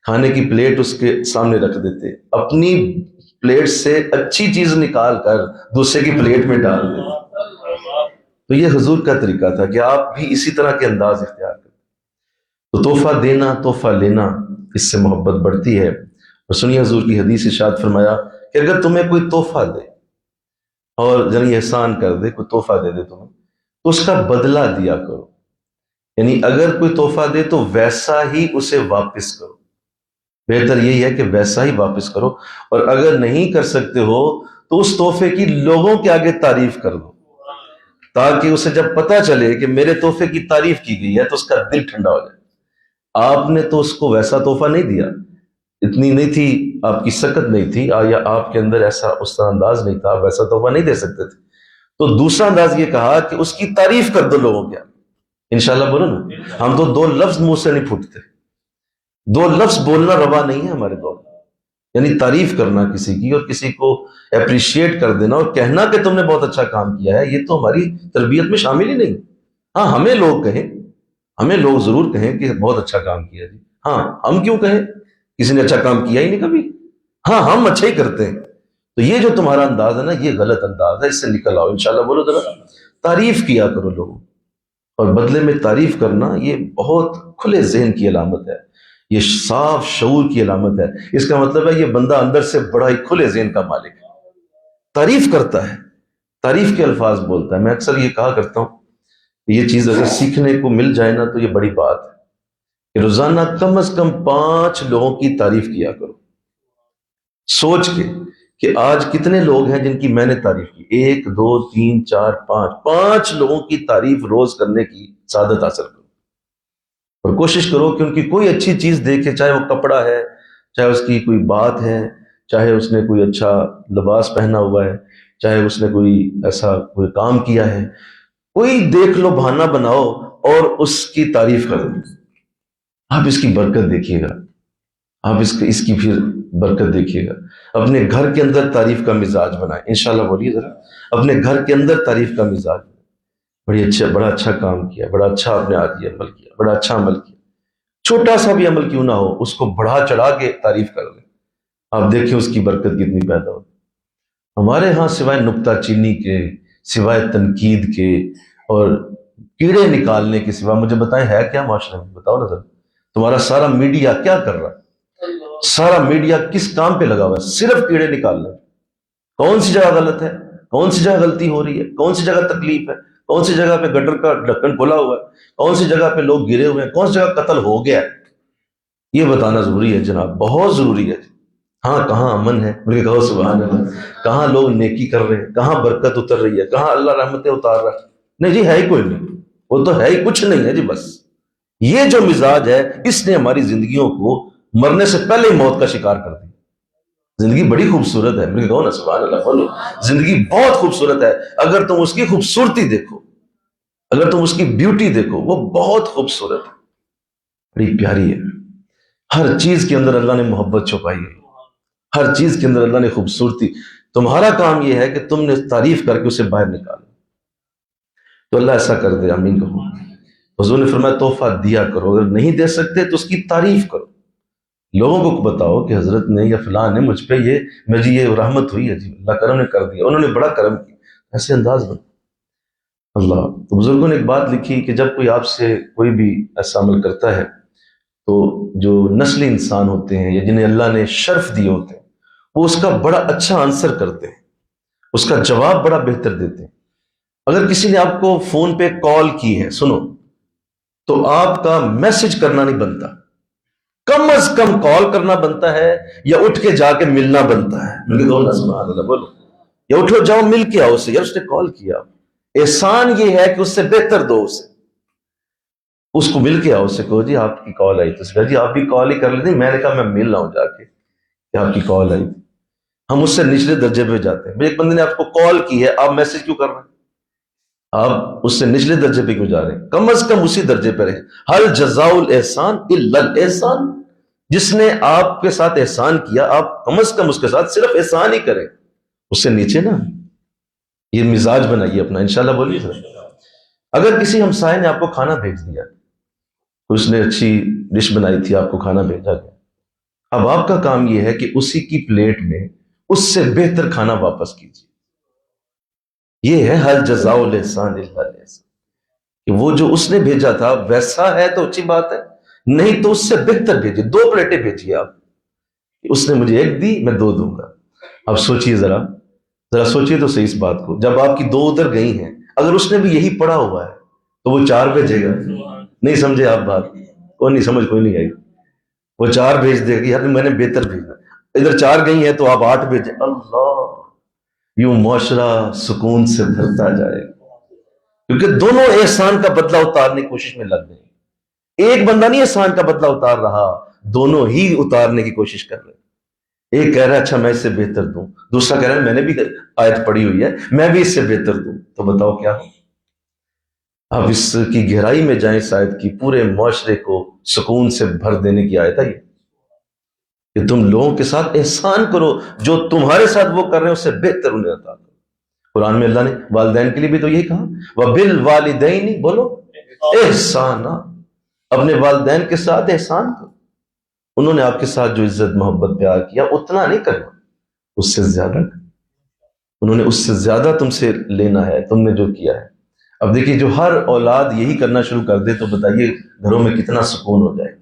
کھانے کی پلیٹ اس کے سامنے رکھ دیتے، اپنی پلیٹ سے اچھی چیز نکال کر دوسرے کی پلیٹ میں ڈال دیتے. تو یہ حضور کا طریقہ تھا کہ آپ بھی اسی طرح کے انداز اختیار کرتے. تو تحفہ دینا، تحفہ لینا، اس سے محبت بڑھتی ہے. اور سنیے حضور کی حدیث ارشاد فرمایا کہ اگر تمہیں کوئی تحفہ دے اور یعنی احسان کر دے، کوئی تحفہ دے دے تمہیں تو اس کا بدلہ دیا کرو. یعنی اگر کوئی تحفہ دے تو ویسا ہی اسے واپس کرو. بہتر یہی ہے کہ ویسا ہی واپس کرو. اور اگر نہیں کر سکتے ہو تو اس تحفے کی لوگوں کے آگے تعریف کر دو تاکہ اسے جب پتہ چلے کہ میرے تحفے کی تعریف کی گئی ہے تو اس کا دل ٹھنڈا ہو جائے. آپ نے تو اس کو ویسا تحفہ نہیں دیا، اتنی نہیں تھی آپ کی سکت نہیں تھی یا آپ کے اندر ایسا اس طرح انداز نہیں تھا، آپ ویسا تحفہ نہیں دے سکتے تھے. تو دوسرا انداز یہ کہا کہ اس کی تعریف کر دو لوگوں کے آگے. انشاءاللہ بولو نا، ہم تو دو لفظ منہ سے نہیں پھوٹتے، دو لفظ بولنا روا نہیں ہے ہمارے دور میں. یعنی تعریف کرنا کسی کی اور کسی کو اپریشیٹ کر دینا اور کہنا کہ تم نے بہت اچھا کام کیا ہے، یہ تو ہماری تربیت میں شامل ہی نہیں. ہاں ہمیں لوگ کہیں، ہمیں لوگ ضرور کہیں کہ بہت اچھا کام کیا جی. ہاں ہم کیوں کہیں، کسی نے اچھا کام کیا ہی نہیں کبھی. ہاں ہم اچھا ہی کرتے ہیں. تو یہ جو تمہارا انداز ہے نا یہ غلط انداز ہے، اس سے نکل آؤ. انشاءاللہ بولو ذرا تعریف کیا کرو لوگوں اور بدلے میں تعریف کرنا یہ بہت کھلے ذہن کی علامت ہے، یہ صاف شعور کی علامت ہے. اس کا مطلب ہے یہ بندہ اندر سے بڑا ہی کھلے ذہن کا مالک ہے، تعریف کرتا ہے، تعریف کے الفاظ بولتا ہے. میں اکثر یہ کہا کرتا ہوں کہ یہ چیز اگر سیکھنے کو مل جائے نا تو یہ بڑی بات ہے کہ روزانہ کم از کم 5 لوگوں کی تعریف کیا کرو، سوچ کے کہ آج کتنے لوگ ہیں جن کی میں نے تعریف کی. 1 2 3 4 5 لوگوں کی تعریف روز کرنے کی سعادت حاصل کرو اور کوشش کرو کہ ان کی کوئی اچھی چیز دیکھے، چاہے وہ کپڑا ہے، چاہے اس کی کوئی بات ہے، چاہے اس نے کوئی اچھا لباس پہنا ہوا ہے، چاہے اس نے کوئی ایسا کوئی کام کیا ہے، کوئی دیکھ لو، بہانہ بناؤ اور اس کی تعریف کرو. آپ اس کی برکت دیکھیے گا، آپ اس کی پھر برکت دیکھیے گا. اپنے گھر کے اندر تعریف کا مزاج بنائیں. انشاءاللہ بولیے ذرا, اپنے گھر کے اندر تعریف کا مزاج. بڑا اچھا کام کیا, بڑا اچھا آپ نے آج عمل کیا, بڑا اچھا عمل کیا. چھوٹا سا بھی عمل کیوں نہ ہو, اس کو بڑھا چڑھا کے تعریف کر لیں. آپ دیکھیں اس کی برکت کتنی پیدا ہوتی. ہمارے ہاں سوائے نکتہ چینی کے, سوائے تنقید کے اور کیڑے نکالنے کے سوا مجھے بتائیں ہے کیا معاشرے میں؟ بتاؤ نا ذرا. تمہارا سارا میڈیا کیا کر رہا ہے؟ سارا میڈیا کس کام پہ لگا ہوا ہے؟ صرف کیڑے نکالنے. کون سی جگہ غلط ہے, کون سی جگہ غلطی ہو رہی ہے, کون سی جگہ تکلیف ہے, کون سی جگہ پہ گٹر کا ڈھکن کھلا ہوا ہے, کون سی جگہ پہ لوگ گرے ہوئے ہیں, کون سی جگہ قتل ہو گیا ہے, یہ بتانا ضروری ہے جناب, بہت ضروری ہے. ہاں کہاں امن ہے بلکہ کہو سبحان اللہ, کہاں لوگ نیکی کر رہے ہیں, کہاں برکت اتر رہی ہے, کہاں اللہ رحمتیں اتار رہا ہے. نہیں جی, ہے ہی کوئی نہیں, وہ تو ہے ہی کچھ نہیں ہے جی. بس یہ جو مزاج ہے اس نے ہماری زندگیوں کو مرنے سے پہلے ہی موت کا شکار کر دیا. زندگی بڑی خوبصورت ہے, بلکہ کہو نا سبحان اللہ بولو. زندگی بہت خوبصورت ہے اگر تم اس کی خوبصورتی دیکھو, اگر تم اس کی بیوٹی دیکھو, وہ بہت خوبصورت ہے, بڑی پیاری ہے. ہر چیز کے اندر اللہ نے محبت چھپائی ہے, ہر چیز کے اندر اللہ نے خوبصورتی. تمہارا کام یہ ہے کہ تم نے تعریف کر کے اسے باہر نکالو. تو اللہ ایسا کر دے, آمین کہو. حضور نے فرمایا تحفہ دیا کرو, اگر نہیں دے سکتے تو اس کی تعریف کرو. لوگوں کو بتاؤ کہ حضرت نے یا فلاں نے مجھ پہ مجھے یہ رحمت ہوئی ہے جی, اللہ کرم نے کر دیا, انہوں نے بڑا کرم کیا. ایسے انداز بنا اللہ. تو بزرگوں نے ایک بات لکھی کہ جب کوئی آپ سے کوئی بھی ایسا عمل کرتا ہے تو جو نسلی انسان ہوتے ہیں یا جنہیں اللہ نے شرف دیے ہوتے ہیں وہ اس کا بڑا اچھا آنسر کرتے ہیں, اس کا جواب بڑا بہتر دیتے ہیں. اگر کسی نے آپ کو فون پہ کال کی ہے, سنو, تو آپ کا میسج کرنا نہیں بنتا, کم از کم کال کرنا بنتا ہے یا اٹھ کے جا کے ملنا بنتا ہے. سبحان اللہ بولو, یا اٹھو جاؤ مل کے آؤ اسے, یار اس نے کال کیا. احسان یہ ہے کہ اس سے بہتر دو اسے, اس کو مل کے آؤ, اسے کہو جی آپ کی کال آئی تھی, اس جی آپ بھی کال ہی کر لیتے. میں نے کہا میں مل رہا ہوں جا کے کہ آپ کی کال آئی تھی. ہم اس سے نچلے درجے پہ جاتے ہیں. ایک بندے نے آپ کو کال کی ہے, آپ میسج کیوں کر رہے ہیں؟ آپ اس سے نچلے درجے پہ کیوں جا رہے ہیں؟ کم از کم اسی درجے پہ رہیں. حل جزاء الاحسان الا الاحسان. جس نے آپ کے ساتھ احسان کیا آپ کم از کم اس کے ساتھ صرف احسان ہی کریں, اس سے نیچے نا. یہ مزاج بنائیے اپنا, انشاءاللہ بولیے. اگر کسی ہمسائے نے آپ کو کھانا بھیج دیا, اس نے اچھی ڈش بنائی تھی, آپ کو کھانا بھیجا گیا, اب آپ کا کام یہ ہے کہ اسی کی پلیٹ میں اس سے بہتر کھانا واپس کیجیے. یہ ہے حل جزاء الاحسان الا الاحسان, کہ وہ جو اس نے بھیجا تھا ویسا ہے تو اچھی بات ہے, نہیں تو اس سے بہتر بھیجیے. 2 پلیٹیں بھیجیے آپ, اس نے مجھے 1 دی, میں 2 دوں گا. اب سوچئے ذرا سوچئے تو صحیح اس بات کو. جب آپ کی 2 ادھر گئی ہیں, اگر اس نے بھی یہی پڑھا ہوا ہے تو وہ 4 بھیجے گا. نہیں سمجھے آپ بات؟ کوئی نہیں سمجھ, کوئی نہیں آئی. وہ 4 بھیج دے گی, یار میں نے بہتر بھیجا. ادھر 4 گئی ہیں تو آپ 8 بھیجیں. اللہ, یوں معاشرہ سکون سے بھرتا جائے گا, کیونکہ دونوں احسان کا بدلہ اتارنے کی کوشش میں لگ گئے. ایک بندہ نہیں احسان کا بدلہ اتار رہا, دونوں ہی اتارنے کی کوشش کر رہے. ایک کہہ رہا ہے اچھا میں اس سے بہتر دوں, دوسرا کہہ رہا ہے میں نے بھی آیت پڑھی ہوئی ہے میں بھی اس سے بہتر دوں. تو بتاؤ کیا ہو؟ آپ اس کی گہرائی میں جائیں, اس آیت کی پورے معاشرے کو سکون سے بھر دینے کی آیت ہے یہ, کہ تم لوگوں کے ساتھ احسان کرو, جو تمہارے ساتھ وہ کر رہے ہیں اس سے بہتر انہیں عطا کرو. قرآن میں اللہ نے والدین کے لیے بھی تو یہی کہا, وَبِالْوَالِدَيْنِ بولو احسانا, اپنے والدین کے ساتھ احسان کرو. انہوں نے آپ کے ساتھ جو عزت محبت پیار کیا اتنا نہیں کرنا, اس سے زیادہ. انہوں نے اس سے زیادہ تم سے لینا ہے, تم نے جو کیا ہے. اب دیکھیے جو ہر اولاد یہی کرنا شروع کر دے تو بتائیے گھروں میں کتنا سکون ہو جائے,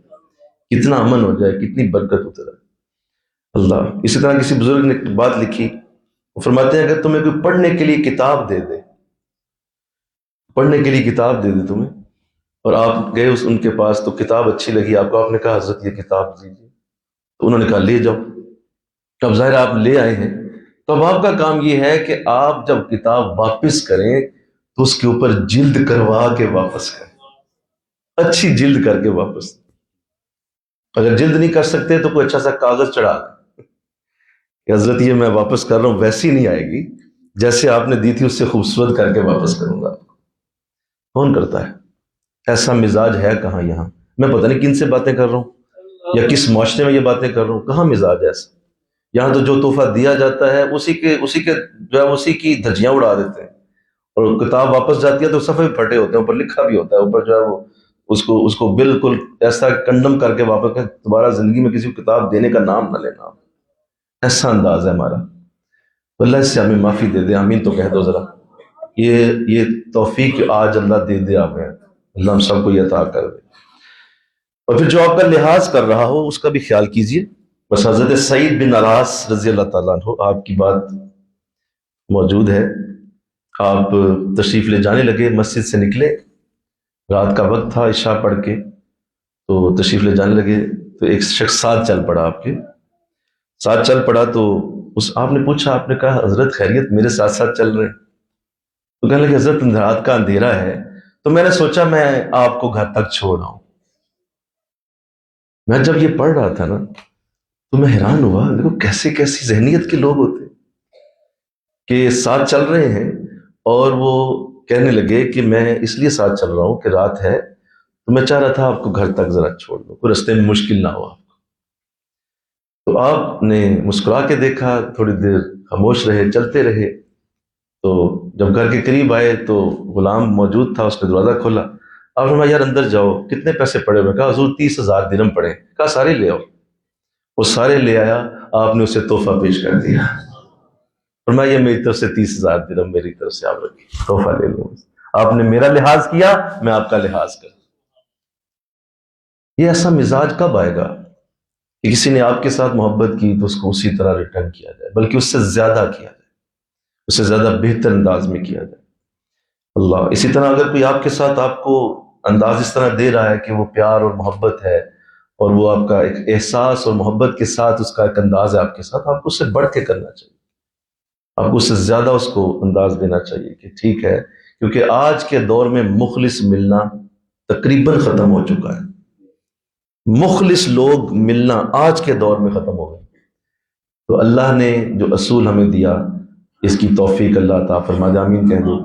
کتنا امن ہو جائے, کتنی برکت اترے. اللہ. اسی طرح کسی بزرگ نے ایک بات لکھی, وہ فرماتے ہیں اگر تمہیں کوئی پڑھنے کے لیے کتاب دے دے, پڑھنے کے لیے کتاب دے دے تمہیں, اور آپ گئے ان کے پاس تو کتاب اچھی لگی آپ کو, آپ نے کہا حضرت یہ کتاب دیجیے, تو انہوں نے کہا لے جاؤ. اب ظاہر آپ لے آئے ہیں, تو اب آپ کا کام یہ ہے کہ آپ جب کتاب واپس کریں تو اس کے اوپر جلد کروا کے واپس کریں, اچھی جلد کر کے واپس. اگر جلد نہیں کر سکتے تو کوئی اچھا سا کاغذ چڑھا دیں کہ حضرت یہ میں واپس کر رہا ہوں, ویسی نہیں آئے گی جیسے آپ نے دی تھی, اس سے خوبصورت کر کے واپس کروں گا. کون کرتا ہے ایسا؟ مزاج ہے کہاں یہاں؟ میں پتہ نہیں کن سے باتیں کر رہا ہوں یا کس معاشرے میں یہ باتیں کر رہا ہوں, کہاں مزاج ہے ایسا؟ یہاں تو جو تحفہ دیا جاتا ہے اسی کے جو ہے اسی کی دھجیاں اڑا دیتے ہیں، اور کتاب واپس جاتی ہے تو صفحے پھٹے ہوتے ہیں، اوپر لکھا بھی ہوتا ہے، اوپر جو ہے وہ اس کو بالکل ایسا کنڈم کر کے واپس کہ دوبارہ زندگی میں کسی کو کتاب دینے کا نام نہ لینا. ایسا انداز ہے ہمارا. تو اللہ اس سے ہمیں معافی دے دے. آمین تو کہہ دو ذرا. یہ توفیق آج اللہ دے دے آپ ہیں، اللہ ہم سب کو یہ عطا کر دے. اور پھر جو آپ کا لحاظ کر رہا ہو اس کا بھی خیال کیجیے. بس حضرت سعید بن علاس رضی اللہ تعالیٰ عنہ، آپ کی بات موجود ہے. آپ تشریف لے جانے لگے، مسجد سے نکلے، رات کا وقت تھا، عشاء پڑھ کے تو تشریف لے جانے لگے تو ایک شخص ساتھ چل پڑا، آپ کے ساتھ چل پڑا. تو آپ نے پوچھا، آپ نے کہا حضرت خیریت، میرے ساتھ ساتھ چل رہے ہیں؟ تو کہنے لگے حضرت رات کا اندھیرا ہے تو میں نے سوچا میں آپ کو گھر تک چھوڑ آؤں. میں جب یہ پڑھ رہا تھا نا تو میں حیران ہوا، دیکھو کیسی ذہنیت کے لوگ ہوتے کہ ساتھ چل رہے ہیں اور وہ کہنے لگے کہ میں اس لیے ساتھ چل رہا ہوں کہ رات ہے تو میں چاہ رہا تھا آپ کو گھر تک ذرا چھوڑ دوں، کوئی رستے میں مشکل نہ ہو آپ کو. تو آپ نے مسکرا کے دیکھا، تھوڑی دیر خاموش رہے، چلتے رہے. تو جب گھر کے قریب آئے تو غلام موجود تھا، اس نے دروازہ کھولا. آپ نے کہا یار اندر جاؤ، کتنے پیسے پڑے ہوئے؟ کہا حضور 30,000 درہم پڑے. کہا سارے لے آؤ. وہ سارے لے آیا. آپ نے اسے تحفہ پیش کر دیا. فرمایا یہ میری طرف سے 30,000 درہم میری طرف سے آپ رکھیے، تحفہ لے لیں. آپ نے میرا لحاظ کیا، میں آپ کا لحاظ کروں. یہ ایسا مزاج کب آئے گا کہ کسی نے آپ کے ساتھ محبت کی تو اس کو اسی طرح ریٹرن کیا جائے، بلکہ اس سے زیادہ کیا جائے، اس سے زیادہ بہتر انداز میں کیا جائے. اللہ. اسی طرح اگر کوئی آپ کے ساتھ آپ کو انداز اس طرح دے رہا ہے کہ وہ پیار اور محبت ہے اور وہ آپ کا ایک احساس اور محبت کے ساتھ اس کا ایک انداز ہے آپ کے ساتھ، آپ کو اس سے بڑھ کے کرنا چاہیے، آپ کو اس سے زیادہ اس کو انداز دینا چاہیے کہ ٹھیک ہے، کیونکہ آج کے دور میں مخلص ملنا تقریباً ختم ہو چکا ہے. مخلص لوگ ملنا آج کے دور میں ختم ہو گئے. تو اللہ نے جو اصول ہمیں دیا اس کی توفیق اللہ عطا فرما دے. آمین کہہ دو.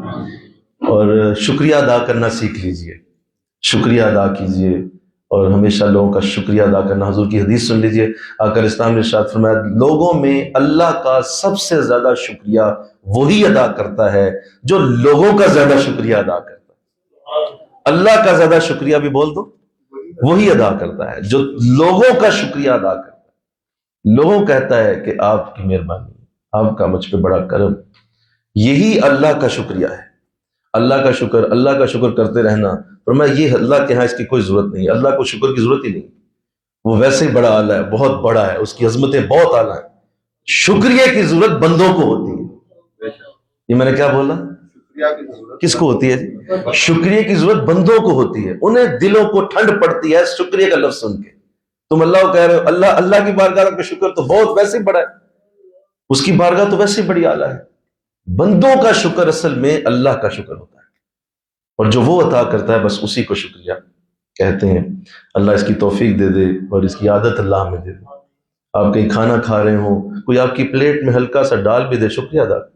اور شکریہ ادا کرنا سیکھ لیجئے، شکریہ ادا کیجئے، اور ہمیشہ لوگوں کا شکریہ ادا کرنا. حضور کی حدیث سن لیجئے، آقا اسلام نے ارشاد فرمایا لوگوں میں اللہ کا سب سے زیادہ شکریہ وہی ادا کرتا ہے جو لوگوں کا زیادہ شکریہ ادا کرتا ہے. اللہ کا زیادہ شکریہ بھی بول دو، وہی ادا کرتا ہے جو لوگوں کا شکریہ ادا کرتا ہے. لوگوں کہتا ہے کہ آپ کی مہربانی، آپ کا مجھ پہ بڑا کرم، یہی اللہ کا شکریہ ہے. اللہ کا شکر کرتے رہنا. فرمایا یہ اللہ کے ہاں اس کی کوئی ضرورت نہیں ہے، اللہ کو شکر کی ضرورت ہی نہیں، وہ ویسے ہی بڑا اعلیٰ ہے، بہت بڑا ہے، اس کی عظمتیں بہت اعلیٰ ہیں. شکریہ کی ضرورت بندوں کو ہوتی ہے. یہ میں نے کیا بولا؟ کس کو ہوتی ہے؟ شکریہ کی ضرورت بندوں کو ہوتی ہے. انہیں دلوں کو ٹھنڈ پڑتی ہے شکریہ کا لفظ سن کے. تم اللہ کو کہہ رہے ہو، اللہ کی بارگاہ کا شکر تو بہت ویسے ہی بڑا ہے، اس کی بارگاہ تو ویسے ہی بڑی اعلیٰ ہے. بندوں کا شکر اصل میں اللہ کا شکر ہوتا ہے، اور جو وہ عطا کرتا ہے بس اسی کو شکریہ کہتے ہیں. اللہ اس کی توفیق دے دے اور اس کی عادت اللہ ہمیں دے دے. آپ کہیں کھانا کھا رہے ہوں، کوئی آپ کی پلیٹ میں ہلکا سا ڈال بھی دے، شکریہ ادا کریں.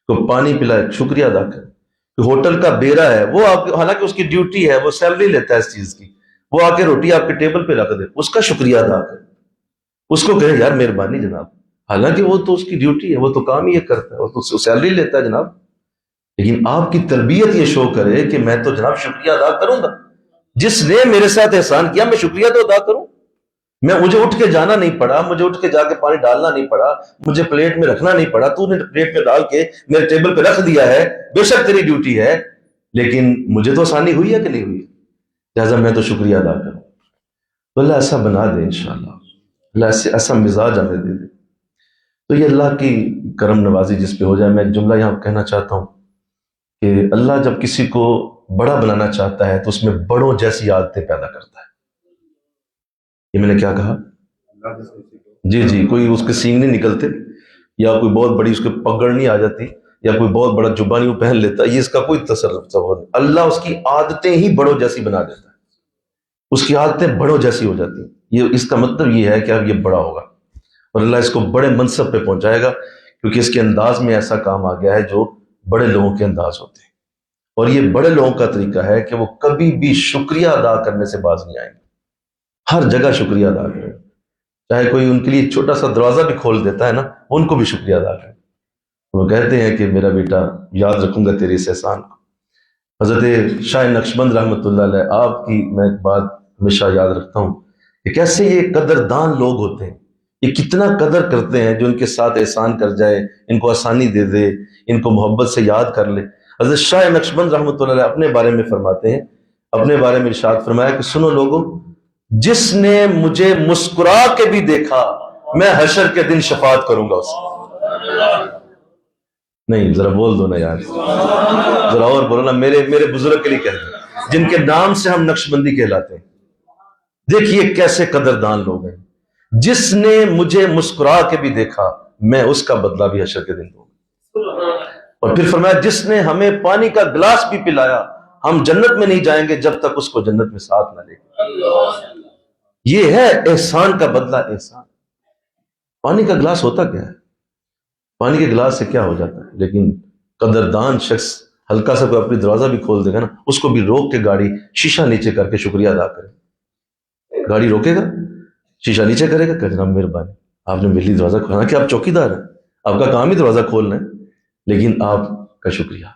کوئی پانی پلائے، شکریہ ادا کریں. کوئی ہوٹل کا بیرا ہے، وہ آپ حالانکہ اس کی ڈیوٹی ہے، وہ سیلری لیتا ہے اس چیز کی، وہ آ کے روٹی آپ کے ٹیبل پہ رکھ دے، اس کا شکریہ ادا کریں. اس کو کہیں یار مہربانی جناب، حالانکہ وہ تو اس کی ڈیوٹی ہے، وہ تو کام ہی یہ کرتا ہے، وہ تو سیلری لیتا ہے جناب. لیکن آپ کی تربیت یہ شو کرے کہ میں تو جناب شکریہ ادا کروں گا، جس نے میرے ساتھ احسان کیا میں شکریہ تو ادا کروں. مجھے اٹھ کے جانا نہیں پڑا، مجھے اٹھ کے جا کے پانی ڈالنا نہیں پڑا، مجھے پلیٹ میں رکھنا نہیں پڑا، تو نے پلیٹ میں ڈال کے میرے ٹیبل پہ رکھ دیا ہے. بے شک تیری ڈیوٹی ہے، لیکن مجھے تو آسانی ہوئی ہے کہ نہیں ہوئی، لہٰذا میں تو شکریہ ادا کروں. تو اللہ ایسا بنا دے انشاءاللہ، اللہ ایسا مزاج ہمیں دے دے. تو یہ اللہ کی کرم نوازی جس پہ ہو جائے. میں ایک جملہ یہاں کہنا چاہتا ہوں کہ اللہ جب کسی کو بڑا بنانا چاہتا ہے تو اس میں بڑوں جیسی عادتیں پیدا کرتا ہے. یہ میں نے کیا کہا؟ جی کوئی اس کے سینگ نہیں نکلتے، یا کوئی بہت بڑی اس کے پگڑ نہیں آ جاتی، یا کوئی بہت بڑا جبہ نہیں وہ پہن لیتا، یہ اس کا کوئی تصور نہیں. اللہ اس کی عادتیں ہی بڑوں جیسی بنا دیتا ہے، اس کی عادتیں بڑوں جیسی ہو جاتی ہیں. یہ اس کا مطلب یہ ہے کہ اب یہ بڑا ہوگا اور اللہ اس کو بڑے منصب پہ پہنچائے گا، کیونکہ اس کے انداز میں ایسا کام آ گیا ہے جو بڑے لوگوں کے انداز ہوتے ہیں. اور یہ بڑے لوگوں کا طریقہ ہے کہ وہ کبھی بھی شکریہ ادا کرنے سے باز نہیں آئیں گے، ہر جگہ شکریہ ادا کریں. چاہے کوئی ان کے لیے چھوٹا سا دروازہ بھی کھول دیتا ہے نا، ان کو بھی شکریہ ادا کریں۔ وہ کہتے ہیں کہ میرا بیٹا یاد رکھوں گا تیرے اس احسان کو۔ حضرت شاہ نقشبند رحمۃ اللہ علیہ، آپ کی میں ایک بات ہمیشہ یاد رکھتا ہوں کہ کیسے یہ قدردان لوگ ہوتے ہیں، یہ کتنا قدر کرتے ہیں جو ان کے ساتھ احسان کر جائے، ان کو آسانی دے دے، ان کو محبت سے یاد کر لے۔ حضرت شاہ نقشبند رحمۃ اللہ علیہ اپنے بارے میں فرماتے ہیں، اپنے بارے میں ارشاد فرمایا کہ سنو لوگوں، جس نے مجھے مسکرا کے بھی دیکھا میں حشر کے دن شفاعت کروں گا اسے۔ نہیں ذرا بول دو نا یار، ذرا اور بولو نا، میرے بزرگ کے لیے کہہ دو جن کے نام سے ہم نقشبندی کہلاتے ہیں۔ دیکھیے کیسے قدردان لوگ ہیں، جس نے مجھے مسکرا کے بھی دیکھا میں اس کا بدلہ بھی حشر کے دن دوں گا۔ اور پھر فرمایا جس نے ہمیں پانی کا گلاس بھی پلایا ہم جنت میں نہیں جائیں گے جب تک اس کو جنت میں ساتھ نہ لے گا۔ یہ ہے احسان کا بدلہ، احسان۔ پانی کا گلاس ہوتا کیا ہے؟ پانی کے گلاس سے کیا ہو جاتا ہے، لیکن قدردان شخص ہلکا سا کوئی اپنی دروازہ بھی کھول دے گا نا، اس کو بھی روک کے گاڑی شیشہ نیچے کر کے شکریہ ادا کرے۔ گاڑی روکے گا، شیشہ نیچے کرے گا کہ جناب مہربانی آپ نے میرے لیے دروازہ کھولا، کہ آپ چوکی دار ہیں، آپ کا کام ہی دروازہ کھولنا ہے، لیکن آپ کا شکریہ۔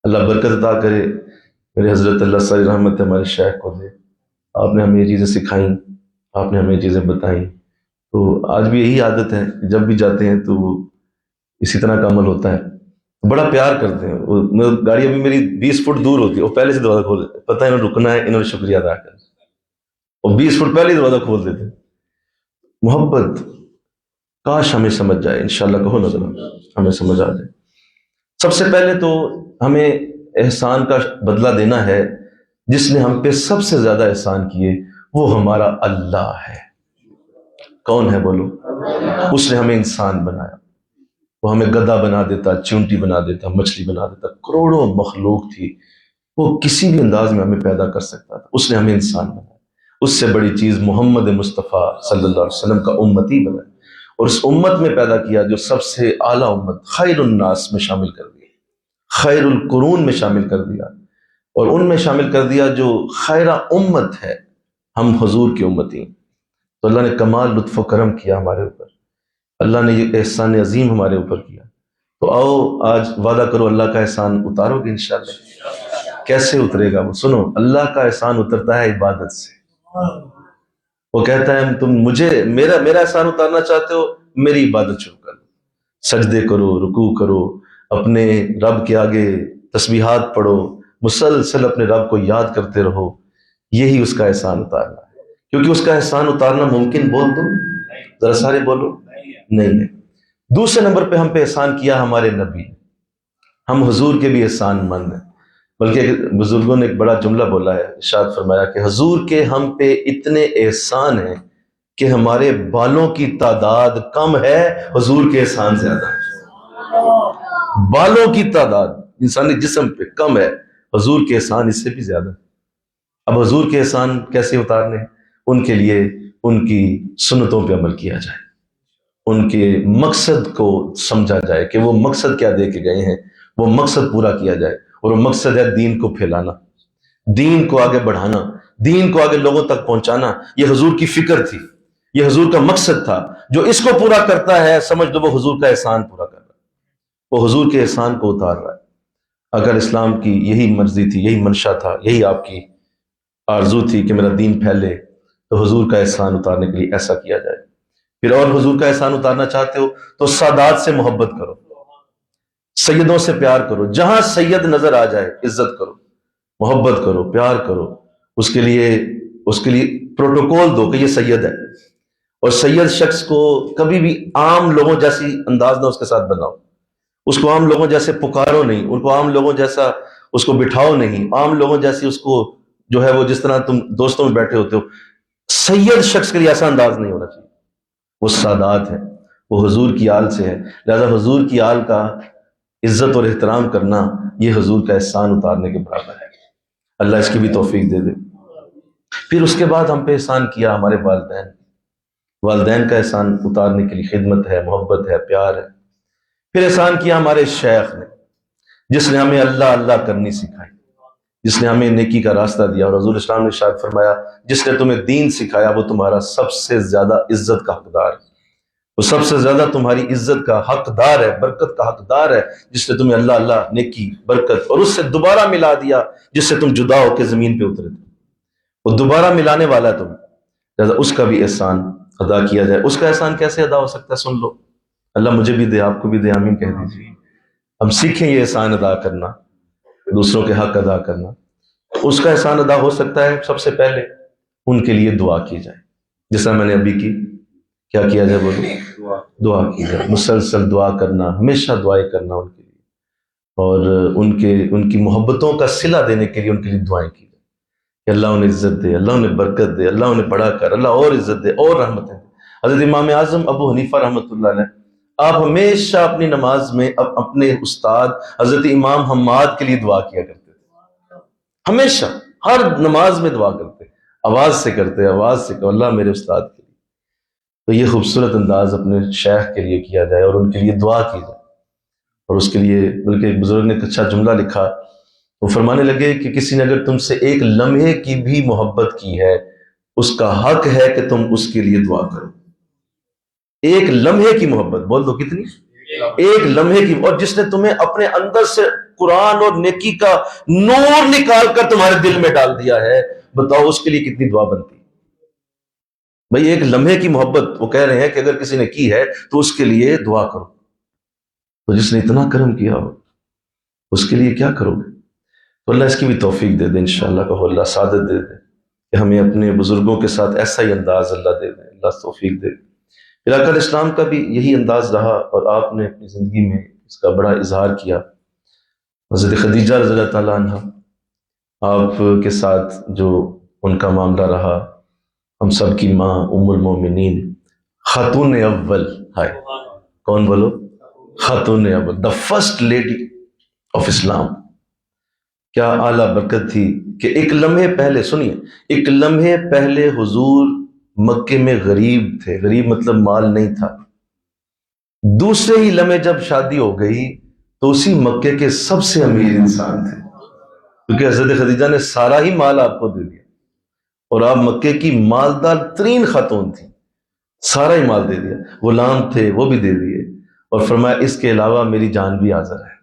اللہ برکت عطا کرے، میرے حضرت اللہ صلی رحمت ہمارے شیخ کو دے، آپ نے ہمیں یہ چیزیں سکھائیں، آپ نے ہمیں یہ چیزیں بتائیں، تو آج بھی یہی عادت ہے، جب بھی جاتے ہیں تو اسی طرح کا عمل ہوتا ہے، بڑا پیار کرتے ہیں۔ گاڑی ابھی میری 20 فٹ دور ہوتی ہے، وہ پہلے سے دروازہ کھول دیتے، پتہ ہے انہوں نے رکنا ہے، انہوں نے شکریہ ادا کرنا، وہ 20 فٹ پہلے ہی دروازہ کھول دیتے۔ محبت کاش ہمیں سمجھ جائے، انشاءاللہ کہو نا ذرا ہمیں سمجھ آ جائے۔ سب سے پہلے تو ہمیں احسان کا بدلہ دینا ہے، جس نے ہم پہ سب سے زیادہ احسان کیے وہ ہمارا اللہ ہے۔ کون ہے بولو؟ اس نے ہمیں انسان بنایا، وہ ہمیں گدھا بنا دیتا، چونٹی بنا دیتا، مچھلی بنا دیتا، کروڑوں مخلوق تھی، وہ کسی بھی انداز میں ہمیں پیدا کر سکتا تھا، اس نے ہمیں انسان بنایا۔ اس سے بڑی چیز محمد مصطفیٰ صلی اللہ علیہ وسلم کا امتی بنا، اور اس امت میں پیدا کیا جو سب سے اعلیٰ امت، خیر الناس میں شامل کر دیا، خیر القرون میں شامل کر دیا، اور ان میں شامل کر دیا جو خیرہ امت ہے، ہم حضور کی امتی۔ تو اللہ نے کمال لطف و کرم کیا ہمارے اوپر، اللہ نے یہ احسان عظیم ہمارے اوپر کیا۔ تو آؤ آج وعدہ کرو اللہ کا احسان اتارو گے انشاءاللہ۔ کیسے اترے گا وہ؟ سنو، اللہ کا احسان اترتا ہے عبادت سے۔ وہ کہتا ہے تم مجھے میرا احسان اتارنا چاہتے ہو، میری عبادت شروع کر دو، سجدے کرو، رکوع کرو، اپنے رب کے آگے تسبیحات پڑھو، مسلسل اپنے رب کو یاد کرتے رہو، یہی اس کا احسان اتارنا ہے۔ کیونکہ اس کا احسان اتارنا ممکن، بول دو ذرا سارے بولو، نہیں ہے۔ دوسرے نمبر پہ ہم پہ احسان کیا ہمارے نبی، ہم حضور کے بھی احسان مند ہیں۔ بلکہ بزرگوں نے ایک بڑا جملہ بولا ہے، ارشاد فرمایا کہ حضور کے ہم پہ اتنے احسان ہیں کہ ہمارے بالوں کی تعداد کم ہے، حضور کے احسان زیادہ ہے۔ بالوں کی تعداد انسانی جسم پہ کم ہے، حضور کے احسان اس سے بھی زیادہ ہے۔ اب حضور کے احسان کیسے اتارنے؟ ان کے لیے ان کی سنتوں پہ عمل کیا جائے، ان کے مقصد کو سمجھا جائے کہ وہ مقصد کیا دے کے گئے ہیں، وہ مقصد پورا کیا جائے، اور وہ مقصد ہے دین کو پھیلانا، دین کو آگے بڑھانا، دین کو آگے لوگوں تک پہنچانا۔ یہ حضور کی فکر تھی، یہ حضور کا مقصد تھا۔ جو اس کو پورا کرتا ہے سمجھ دو وہ حضور کا احسان پورا کر رہا ہے، وہ حضور کے احسان کو اتار رہا ہے۔ اگر اسلام کی یہی مرضی تھی، یہی منشا تھا، یہی آپ کی آرزو تھی کہ میرا دین پھیلے، تو حضور کا احسان اتارنے کے لیے ایسا کیا جائے۔ پھر اور حضور کا احسان اتارنا چاہتے ہو تو سادات سے محبت کرو، سیدوں سے پیار کرو، جہاں سید نظر آ جائے عزت کرو، محبت کرو، پیار کرو، اس کے لیے پروٹوکول دو کہ یہ سید ہے۔ اور سید شخص کو کبھی بھی عام لوگوں جیسی انداز نہ اس کے ساتھ بناؤ، اس کو عام لوگوں جیسے پکارو نہیں، ان کو عام لوگوں جیسا اس کو بٹھاؤ نہیں، عام لوگوں جیسی اس کو جو ہے وہ جس طرح تم دوستوں میں بیٹھے ہوتے ہو، سید شخص کے لیے ایسا انداز نہیں ہونا چاہیے۔ وہ سادات ہے، وہ حضور کی آل سے ہے، لہذا حضور کی آل کا عزت اور احترام کرنا یہ حضور کا احسان اتارنے کے برابر ہے۔ اللہ اس کی بھی توفیق دے دے۔ پھر اس کے بعد ہم پہ احسان کیا ہمارے والدین کا احسان اتارنے کے لیے خدمت ہے، محبت ہے، پیار ہے۔ پھر احسان کیا ہمارے شیخ نے، جس نے ہمیں اللہ اللہ کرنی سکھائی، جس نے ہمیں نیکی کا راستہ دیا، اور حضور اسلام نے ارشاد فرمایا جس نے تمہیں دین سکھایا وہ تمہارا سب سے زیادہ عزت کا حقدار ہے، وہ سب سے زیادہ تمہاری عزت کا حقدار ہے، برکت کا حقدار ہے، جس نے تمہیں اللہ اللہ نیکی برکت اور اس سے دوبارہ ملا دیا جس سے تم جدا ہو کے زمین پہ اترے تھے، وہ دوبارہ ملانے والا ہے تمہیں، لہذا اس کا بھی احسان ادا کیا جائے۔ اس کا احسان کیسے ادا ہو سکتا ہے؟ سن لو، اللہ مجھے بھی دے، آپ کو بھی دے، آمین کہہ دیجیے۔ ہم سیکھیں یہ احسان ادا کرنا، دوسروں کے حق ادا کرنا۔ اس کا احسان ادا ہو سکتا ہے سب سے پہلے ان کے لیے دعا کی جائے، جس طرح میں نے ابھی کی، کیا کیا جائے؟ بولو، دعا کی جائے، مسلسل دعا کرنا، ہمیشہ دعائیں کرنا ان کے لیے، اور ان کی محبتوں کا صلہ دینے کے لیے ان کے لیے دعائیں کی جائے کہ اللہ انہیں عزت دے، اللہ انہیں برکت دے، اللہ انہیں بڑھا کر، اللہ اور عزت دے اور رحمتیں دے۔ حضرت امام اعظم ابو حنیفہ رحمۃ اللہ علیہ، آپ ہمیشہ اپنی نماز میں اپنے استاد حضرت امام حماد کے لیے دعا کیا کرتے تھے، ہمیشہ ہر نماز میں دعا کرتے، آواز سے کرتے، آواز سے کہ اللہ میرے استاد کے لیے۔ تو یہ خوبصورت انداز اپنے شیخ کے لیے کیا جائے اور ان کے لیے دعا کی جائے، اور اس کے لیے بلکہ ایک بزرگ نے ایک اچھا جملہ لکھا، وہ فرمانے لگے کہ کسی نے اگر تم سے ایک لمحے کی بھی محبت کی ہے اس کا حق ہے کہ تم اس کے لیے دعا کرو۔ ایک لمحے کی محبت، بول دو کتنی؟ ایک لمحے کی، اور جس نے تمہیں اپنے اندر سے قرآن اور نیکی کا نور نکال کر تمہارے دل میں ڈال دیا ہے، بتاؤ اس کے لیے کتنی دعا بنتی؟ بھئی ایک لمحے کی محبت، وہ کہہ رہے ہیں کہ اگر کسی نے کی ہے تو اس کے لیے دعا کرو۔ تو جس نے اتنا کرم کیا ہو اس کے لیے کیا کرو گے؟ تو اللہ اس کی بھی توفیق دے دے، انشاءاللہ کہ اللہ سعادت دے دے کہ ہمیں اپنے بزرگوں کے ساتھ ایسا ہی انداز اللہ دے دے، اللہ توفیق دے دے۔ علاقہ اسلام کا بھی یہی انداز رہا، اور آپ نے اپنی زندگی میں اس کا بڑا اظہار کیا۔ حضرت خدیجہ رضی اللہ تعالیٰ عنہ، آپ کے ساتھ جو ان کا معاملہ رہا، ہم سب کی ماں ام المومنین، خاتون اول، ہائے کون بولو؟ خاتون اول، دا فرسٹ لیڈی آف اسلام۔ کیا اعلیٰ برکت تھی کہ ایک لمحے پہلے، سنیے، ایک لمحے پہلے حضور مکے میں غریب تھے، غریب مطلب مال نہیں تھا، دوسرے ہی لمحے جب شادی ہو گئی تو اسی مکے کے سب سے امیر انسان تھے، کیونکہ حضرت خدیجہ نے سارا ہی مال آپ کو دے دیا، اور آپ مکے کی مالدار ترین خاتون تھی، سارا ہی مال دے دیا، غلام تھے وہ بھی دے دیے، اور فرمایا اس کے علاوہ میری جان بھی حاضر ہے۔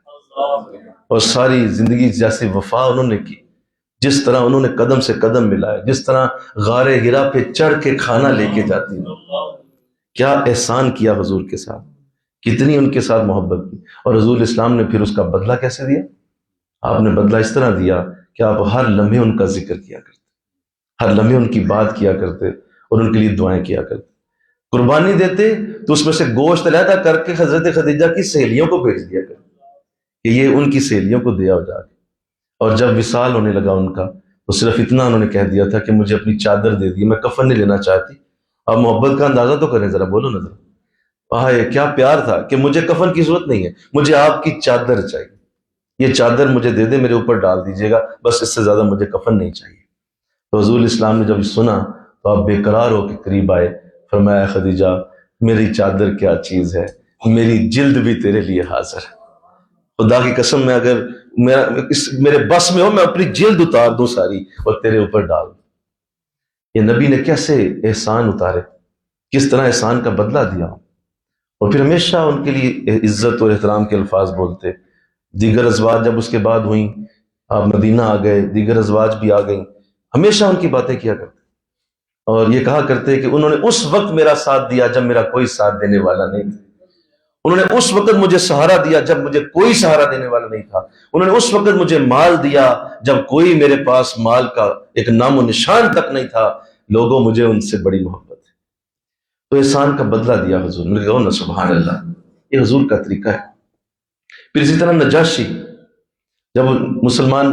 اور ساری زندگی جیسے وفا انہوں نے کی، جس طرح انہوں نے قدم سے قدم ملائے، جس طرح غار ہرا پہ چڑھ کے کھانا لے کے جاتی ہیں، کیا احسان کیا حضور کے ساتھ، کتنی ان کے ساتھ محبت کی۔ اور حضور اسلام نے پھر اس کا بدلہ کیسے دیا؟ آپ نے بدلہ اس طرح دیا کہ آپ ہر لمحے ان کا ذکر کیا کرتے، ہر لمحے ان کی بات کیا کرتے، اور ان کے لیے دعائیں کیا کرتے۔ قربانی دیتے تو اس میں سے گوشت علیحدہ کر کے حضرت خدیجہ کی سہیلیوں کو بھیج دیا کرتے کہ یہ ان کی سہیلیوں کو دیا ہو جا کے۔ اور جب وصال ہونے لگا ان کا تو صرف اتنا انہوں نے کہہ دیا تھا کہ مجھے اپنی چادر دے دی، میں کفن نہیں لینا چاہتی۔ اب محبت کا اندازہ تو کریں ذرا، بولو نا ذرا، کیا پیار تھا کہ مجھے کفن کی ضرورت نہیں ہے، مجھے آپ کی چادر چاہیے، یہ چادر مجھے دے دے، میرے اوپر ڈال دیجیے گا، بس اس سے زیادہ مجھے کفن نہیں چاہیے۔ تو حضور اسلام نے جب سنا تو آپ بے قرار ہو کے قریب آئے، فرمایا خدیجہ میری چادر کیا چیز ہے، میری جلد بھی تیرے لیے حاضر ہے، خدا کی قسم میں اگر میرے بس میں ہو میں اپنی جلد اتار دوں ساری اور تیرے اوپر ڈال دوں۔ یہ نبی نے کیسے احسان اتارے، کس طرح احسان کا بدلہ دیا، اور پھر ہمیشہ ان کے لیے عزت اور احترام کے الفاظ بولتے۔ دیگر ازواج جب اس کے بعد ہوئیں، آپ مدینہ آ گئے، دیگر ازواج بھی آ گئیں، ہمیشہ ان کی باتیں کیا کرتے، اور یہ کہا کرتے کہ انہوں نے اس وقت میرا ساتھ دیا جب میرا کوئی ساتھ دینے والا نہیں تھا، انہوں نے اس وقت مجھے سہارا دیا جب مجھے کوئی سہارا دینے والا نہیں تھا، انہوں نے اس وقت مجھے مال دیا جب کوئی میرے پاس مال کا ایک نام و نشان تک نہیں تھا، لوگوں مجھے ان سے بڑی محبت ہے۔ تو احسان کا بدلہ دیا حضور نے، کہو نا سبحان اللہ، یہ حضور کا طریقہ ہے۔ پھر اسی طرح نجاشی، جب مسلمان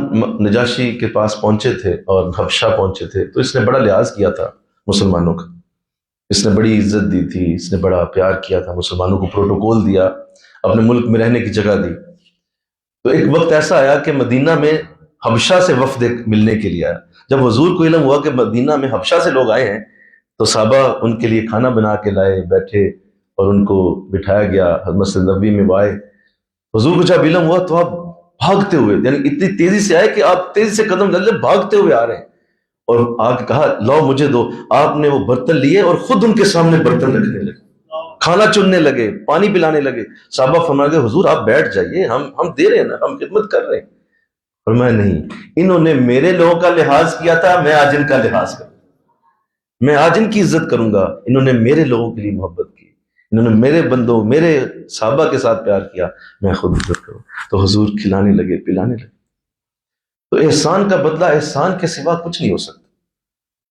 نجاشی کے پاس پہنچے تھے اور حبشہ پہنچے تھے تو اس نے بڑا لحاظ کیا تھا مسلمانوں کا، اس نے بڑی عزت دی تھی، اس نے بڑا پیار کیا تھا، مسلمانوں کو پروٹوکول دیا، اپنے ملک میں رہنے کی جگہ دی۔ تو ایک وقت ایسا آیا کہ مدینہ میں حبشہ سے وفد ملنے کے لیے آیا۔ جب حضور کو علم ہوا کہ مدینہ میں حبشہ سے لوگ آئے ہیں تو صحابہ ان کے لیے کھانا بنا کے لائے، بیٹھے اور ان کو بٹھایا گیا، مسجد نبوی میں وہ آئے۔ حضور کو جب علم ہوا تو اب بھاگتے ہوئے، یعنی اتنی تیزی سے آئے کہ آپ تیزی سے قدم ڈال لیں، بھاگتے ہوئے آ رہے ہیں، اور آ کے کہا لاؤ مجھے دو. آپ نے وہ برتن لیے اور خود ان کے سامنے برتن رکھنے لگے، کھانا چننے لگے، پانی پلانے لگے. صحابہ فرمانے لگے حضور آپ بیٹھ جائیے، ہم دے رہے ہیں نا، ہم خدمت کر رہے ہیں. فرمایا نہیں، انہوں نے میرے لوگوں کا لحاظ کیا تھا، میں آج ان کا لحاظ کروں، میں آج ان کی عزت کروں گا. انہوں نے میرے لوگوں کے لیے محبت کی، انہوں نے میرے بندوں، میرے صحابہ کے ساتھ پیار کیا، میں خود عزت کروں. تو حضور کھلانے لگے، پلانے لگے. تو احسان کا بدلہ احسان کے سوا کچھ نہیں ہو سکتا.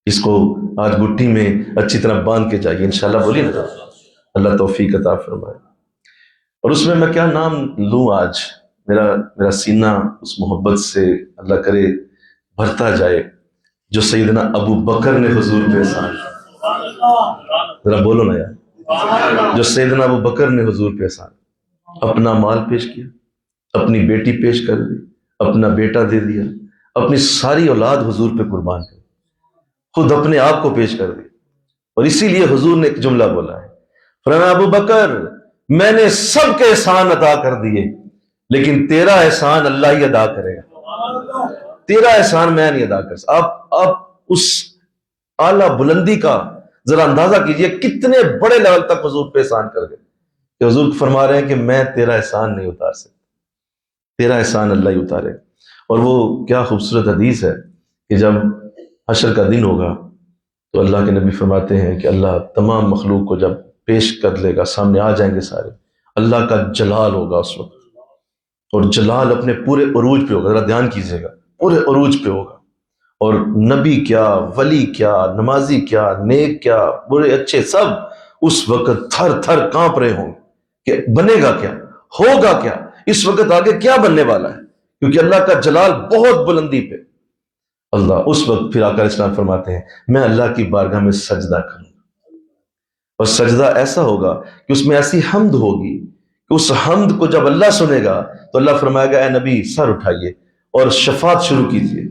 اس کو آج گٹھی میں اچھی طرح باندھ کے جائیے انشاءاللہ. بولیے نا، اللہ توفیق عطا فرمائے. اور اس میں کیا نام لوں آج؟ میرا سینہ اس محبت سے اللہ کرے بھرتا جائے جو سیدنا ابو بکر نے حضور پہ احسان کیا. ذرا بولو نا یار، جو سیدنا ابو بکر نے حضور پہ احسان، اپنا مال پیش کیا، اپنی بیٹی پیش کر دی، اپنا بیٹا دے دیا، اپنی ساری اولاد حضور پہ قربان کر، خود اپنے آپ کو پیش کر دی. اور اسی لیے حضور نے ایک جملہ بولا ہے، فرمایا ابو بکر میں نے سب کے احسان ادا کر دیے، لیکن تیرا احسان اللہ ہی ادا کرے گا، تیرا احسان میں نہیں ادا کر سکتا. آپ اس اعلیٰ بلندی کا ذرا اندازہ کیجئے، کتنے بڑے لیول تک حضور پہ احسان کر گئے کہ حضور فرما رہے ہیں کہ میں تیرا احسان نہیں اتار سکتا، تیرا احسان اللہ ہی اتارے. اور وہ کیا خوبصورت حدیث ہے کہ جب حشر کا دن ہوگا تو اللہ کے نبی فرماتے ہیں کہ اللہ تمام مخلوق کو جب پیش کر لے گا، سامنے آ جائیں گے سارے، اللہ کا جلال ہوگا اس وقت، اور جلال اپنے پورے عروج پہ ہوگا. ذرا دھیان کیجیے گا، پورے عروج پہ ہوگا. اور نبی کیا، ولی کیا، نمازی کیا، نیک کیا، برے اچھے، سب اس وقت تھر تھر کانپ رہے ہوں کہ بنے گا کیا، ہوگا کیا، اس وقت آگے کیا بننے والا ہے، کیونکہ اللہ کا جلال بہت بلندی پہ. اللہ اس وقت پھر آقا اسلام فرماتے ہیں میں اللہ کی بارگاہ میں سجدہ کروں گا، اور سجدہ ایسا ہوگا کہ اس میں ایسی حمد ہوگی کہ اس حمد کو جب اللہ سنے گا تو اللہ فرمائے گا اے نبی سر اٹھائیے اور شفاعت شروع کیجیے،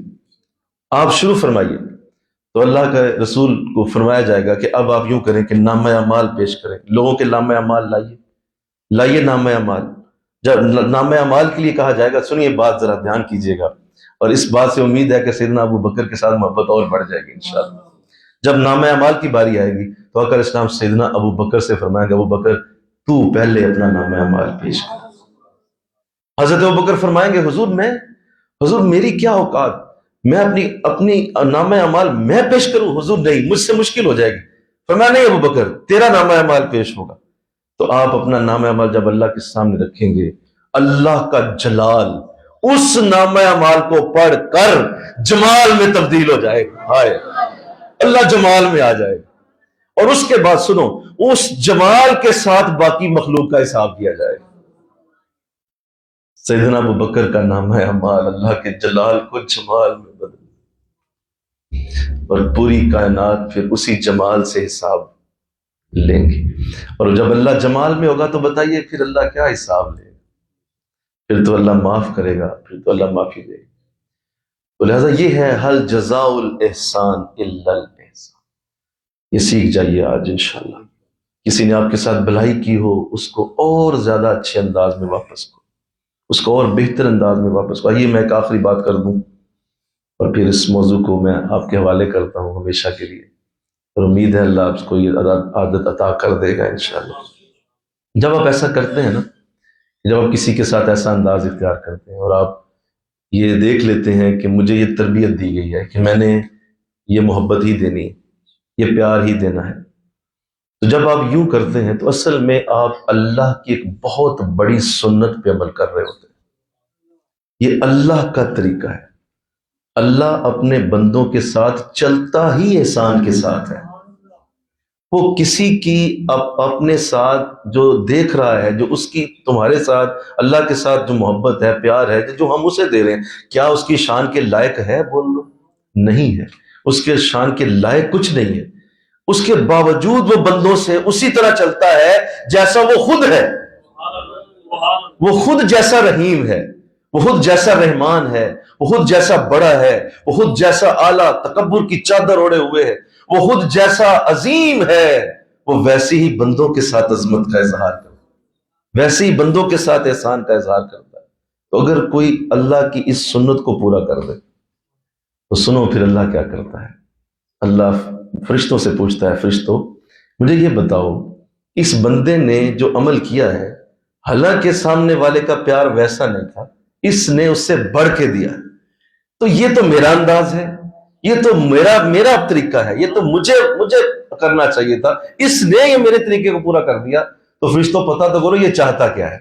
آپ شروع فرمائیے. تو اللہ کے رسول کو فرمایا جائے گا کہ اب آپ یوں کریں کہ نامہ اعمال پیش کریں، لوگوں کے نامہ اعمال لائیے نامہ اعمال. جب نامہ اعمال کے لیے کہا جائے گا، سنیے بات ذرا دھیان کیجیے گا، اور اس بات سے امید ہے کہ سیدنا ابو بکر کے ساتھ محبت اور بڑھ جائے گی انشاءاللہ. جب نامہ اعمال کی باری آئے گی تو آقا اسلام سیدنا ابو بکر سے فرمائیں گے ابو بکر تو پہلے اپنا نامہ اعمال پیش کر. حضرت ابو بکر فرمائیں گے حضور میری کیا اوقات، میں اپنی نامہ اعمال میں پیش کروں؟ حضور نہیں، مجھ سے مشکل ہو جائے گی. فرمایا نہیں ابو بکر تیرا نامہ اعمال پیش ہوگا. تو آپ اپنا نامہ اعمال جب اللہ کے سامنے رکھیں گے، اللہ کا جلال اس نامہ اعمال کو پڑھ کر جمال میں تبدیل ہو جائے گا. ہائے اللہ جمال میں آ جائے گا، اور اس کے بعد سنو اس جمال کے ساتھ باقی مخلوق کا حساب کیا جائے گا. سیدنا ابو بکر کا نامہ اعمال اللہ کے جلال کو جمال میں بدل، اور پوری کائنات پھر اسی جمال سے حساب لیں گے. اور جب اللہ جمال میں ہوگا تو بتائیے پھر اللہ کیا حساب لے گا؟ پھر تو اللہ معاف کرے گا، پھر تو اللہ معافی دے گا. تو لہذا یہ ہے حل جزاء الاحسان الا الاحسان. یہ سیکھ جائیے آج انشاءاللہ. کسی نے آپ کے ساتھ بھلائی کی ہو اس کو اور زیادہ اچھے انداز میں واپس کرو، اس کو اور بہتر انداز میں واپس کرو. آئیے میں ایک آخری بات کر دوں اور پھر اس موضوع کو میں آپ کے حوالے کرتا ہوں ہمیشہ کے لیے، اور امید ہے اللہ آپ کو یہ عادت عطا کر دے گا انشاءاللہ. جب آپ ایسا کرتے ہیں نا، جب آپ کسی کے ساتھ ایسا انداز اختیار کرتے ہیں اور آپ یہ دیکھ لیتے ہیں کہ مجھے یہ تربیت دی گئی ہے کہ میں نے یہ محبت ہی دینی ہے، یہ پیار ہی دینا ہے، تو جب آپ یوں کرتے ہیں تو اصل میں آپ اللہ کی ایک بہت بڑی سنت پہ عمل کر رہے ہوتے ہیں. یہ اللہ کا طریقہ ہے. اللہ اپنے بندوں کے ساتھ چلتا ہی احسان کے ساتھ ہے. وہ کسی کی اپنے ساتھ جو دیکھ رہا ہے، جو اس کی تمہارے ساتھ اللہ کے ساتھ جو محبت ہے، پیار ہے، جو ہم اسے دے رہے ہیں، کیا اس کی شان کے لائق ہے؟ بول دو نہیں ہے. اس کے شان کے لائق کچھ نہیں ہے. اس کے باوجود وہ بندوں سے اسی طرح چلتا ہے جیسا وہ خود ہے. وہ خود جیسا رحیم ہے، وہ خود جیسا رحمان ہے، وہ خود جیسا بڑا ہے، وہ خود جیسا اعلیٰ تکبر کی چادر اوڑے ہوئے ہے، وہ خود جیسا عظیم ہے. وہ ویسے ہی بندوں کے ساتھ عظمت کا اظہار کرتا ہے، ویسے ہی بندوں کے ساتھ احسان کا اظہار کرتا ہے. تو اگر کوئی اللہ کی اس سنت کو پورا کر دے تو سنو پھر اللہ کیا کرتا ہے. اللہ فرشتوں سے پوچھتا ہے، فرشتوں مجھے یہ بتاؤ اس بندے نے جو عمل کیا ہے، حالانکہ سامنے والے کا پیار ویسا نہیں تھا، اس نے اس سے بڑھ کے دیا، تو یہ تو میرا انداز ہے، یہ تو میرا طریقہ ہے، یہ تو مجھے کرنا چاہیے تھا، اس نے یہ میرے طریقے کو پورا کر دیا. تو فرشتوں پتہ تو کرو یہ چاہتا کیا ہے.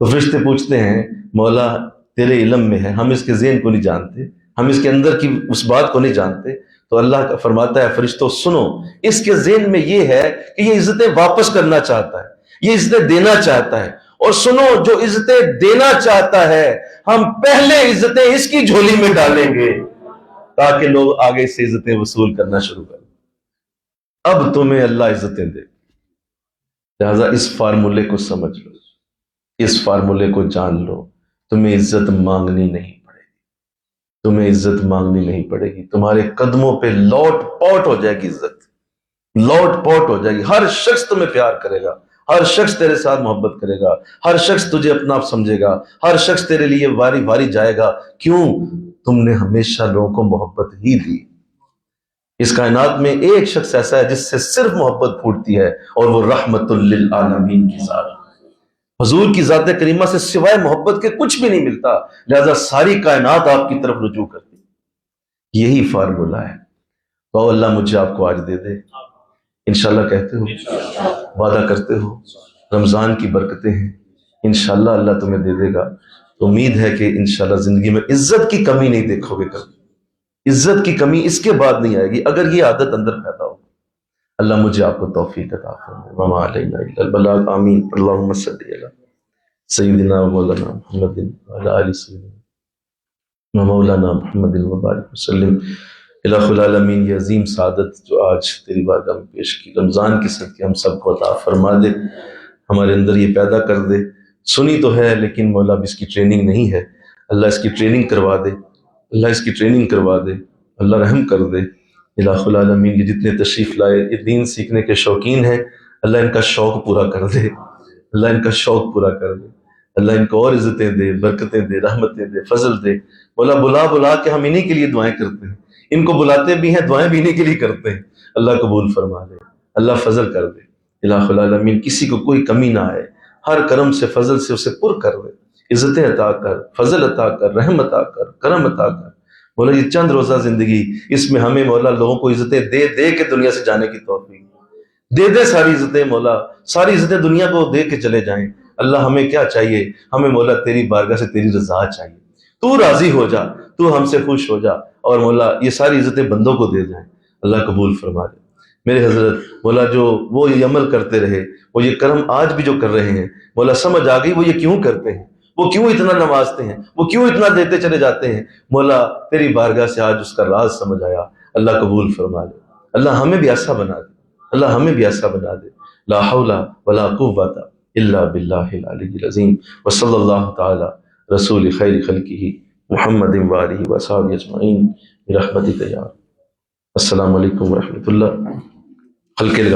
تو فرشتے پوچھتے ہیں مولا تیرے علم میں ہے، ہم اس کے ذہن کو نہیں جانتے، ہم اس کے اندر کی اس بات کو نہیں جانتے. تو اللہ فرماتا ہے فرشتوں سنو، اس کے ذہن میں یہ ہے کہ یہ عزتیں واپس کرنا چاہتا ہے، یہ عزتیں دینا چاہتا ہے. اور سنو جو عزتیں دینا چاہتا ہے ہم پہلے عزتیں اس کی جھولی میں ڈالیں گے تاکہ لوگ آگے سے عزتیں وصول کرنا شروع کریں. اب تمہیں اللہ عزتیں دے. لہذا اس فارمولے کو سمجھ لو، اس فارمولے کو جان لو. تمہیں عزت مانگنی نہیں پڑے گی، تمہیں عزت مانگنی نہیں پڑے گی، تمہارے قدموں پہ لوٹ پوٹ ہو جائے گی، عزت لوٹ پوٹ ہو جائے گی. ہر شخص تمہیں پیار کرے گا، ہر شخص تیرے ساتھ محبت کرے گا، ہر شخص تجھے اپنا آپ سمجھے گا، ہر شخص تیرے لیے واری واری جائے گا. کیوں؟ تم نے ہمیشہ لوگوں کو محبت ہی دی. اس کائنات میں ایک شخص ایسا ہے جس سے صرف محبت پھوٹتی ہے، اور وہ رحمت للعالمین کی ذات، حضور کی ذات کریمہ سے سوائے محبت کے کچھ بھی نہیں ملتا. لہذا ساری کائنات آپ کی طرف رجوع کرتی. یہی فارمولہ ہے. تو اللہ مجھے آپ کو آج دے دے. انشاءاللہ کہتے ہو، وعدہ کرتے ہو، رمضان کی برکتیں ہیں، انشاءاللہ اللہ تمہیں دے دے گا. تو امید ہے کہ انشاءاللہ زندگی میں عزت کی کمی نہیں دیکھو گے کبھی. عزت کی کمی اس کے بعد نہیں آئے گی اگر یہ عادت اندر پیدا ہو. اللہ مجھے آپ کو توفیق عطا فرمائے. وما علینا الا البلاغ. آمین. اللہم صلی علی سیدنا و مولانا محمد وعلی آل سیدنا و مولانا محمد وبارک وسلم. الہ العالمین یہ عظیم سعادت جو آج تیری بارگاہ میں پیش کی، رمضان کے صدقے ہم سب کو عطا فرما دے، ہمارے اندر یہ پیدا کر دے. سنی تو ہے لیکن مولا اب اس کی ٹریننگ نہیں ہے. اللہ اس کی ٹریننگ کروا دے، اللہ اس کی ٹریننگ کروا دے، اللہ رحم کر دے. الہ العالمین یہ جتنے تشریف لائے یہ دین سیکھنے کے شوقین ہیں، اللہ ان کا شوق پورا کر دے، اللہ ان کا شوق پورا کر دے. اللہ ان کو اور عزتیں دے، برکتیں دے، رحمتیں دے، فضل دے. مولا بلا بلا کے ہم انہی کے لیے دعائیں کرتے ہیں، ان کو بلاتے بھی ہیں، دعائیں بھی انہی کے لیے کرتے ہیں. اللہ قبول فرما دے، اللہ فضل کر دے. الہ العالمین کسی کو کوئی کمی نہ آئے، ہر کرم سے فضل سے اسے پر کر دے. عزتیں عطا کر، فضل عطا کر، رحم عطا کر، کرم عطا کر. مولا یہ چند روزہ زندگی، اس میں ہمیں مولا لوگوں کو عزتیں دے دے کے دنیا سے جانے کی توفیق دے دے. ساری عزتیں مولا، ساری عزتیں دنیا کو دے کے چلے جائیں. اللہ ہمیں کیا چاہیے؟ ہمیں مولا تیری بارگاہ سے تیری رضا چاہیے. تو راضی ہو جا، تو ہم سے خوش ہو جا، اور مولا یہ ساری عزتیں بندوں کو دے جائیں. اللہ قبول فرما دے. میرے حضرت مولا جو وہ یہ عمل کرتے رہے، وہ یہ کرم آج بھی جو کر رہے ہیں، مولا سمجھ آ گئی وہ یہ کیوں کرتے ہیں، وہ کیوں اتنا نوازتے ہیں، وہ کیوں اتنا دیتے چلے جاتے ہیں. مولا تیری بارگاہ سے آج اس کا راز سمجھ آیا. اللہ قبول فرما دے. اللہ ہمیں بھی ایسا بنا دے، اللہ ہمیں بھی ایسا بنا دے. لا حول ولا قوت الا باللہ العلی العظیم. وصلی اللہ تعالی رسول خیر خلقہ محمد وآلہ وصحبہ اجمعین برحمتک یا. السلام علیکم ورحمۃ اللہ. حلقے لگا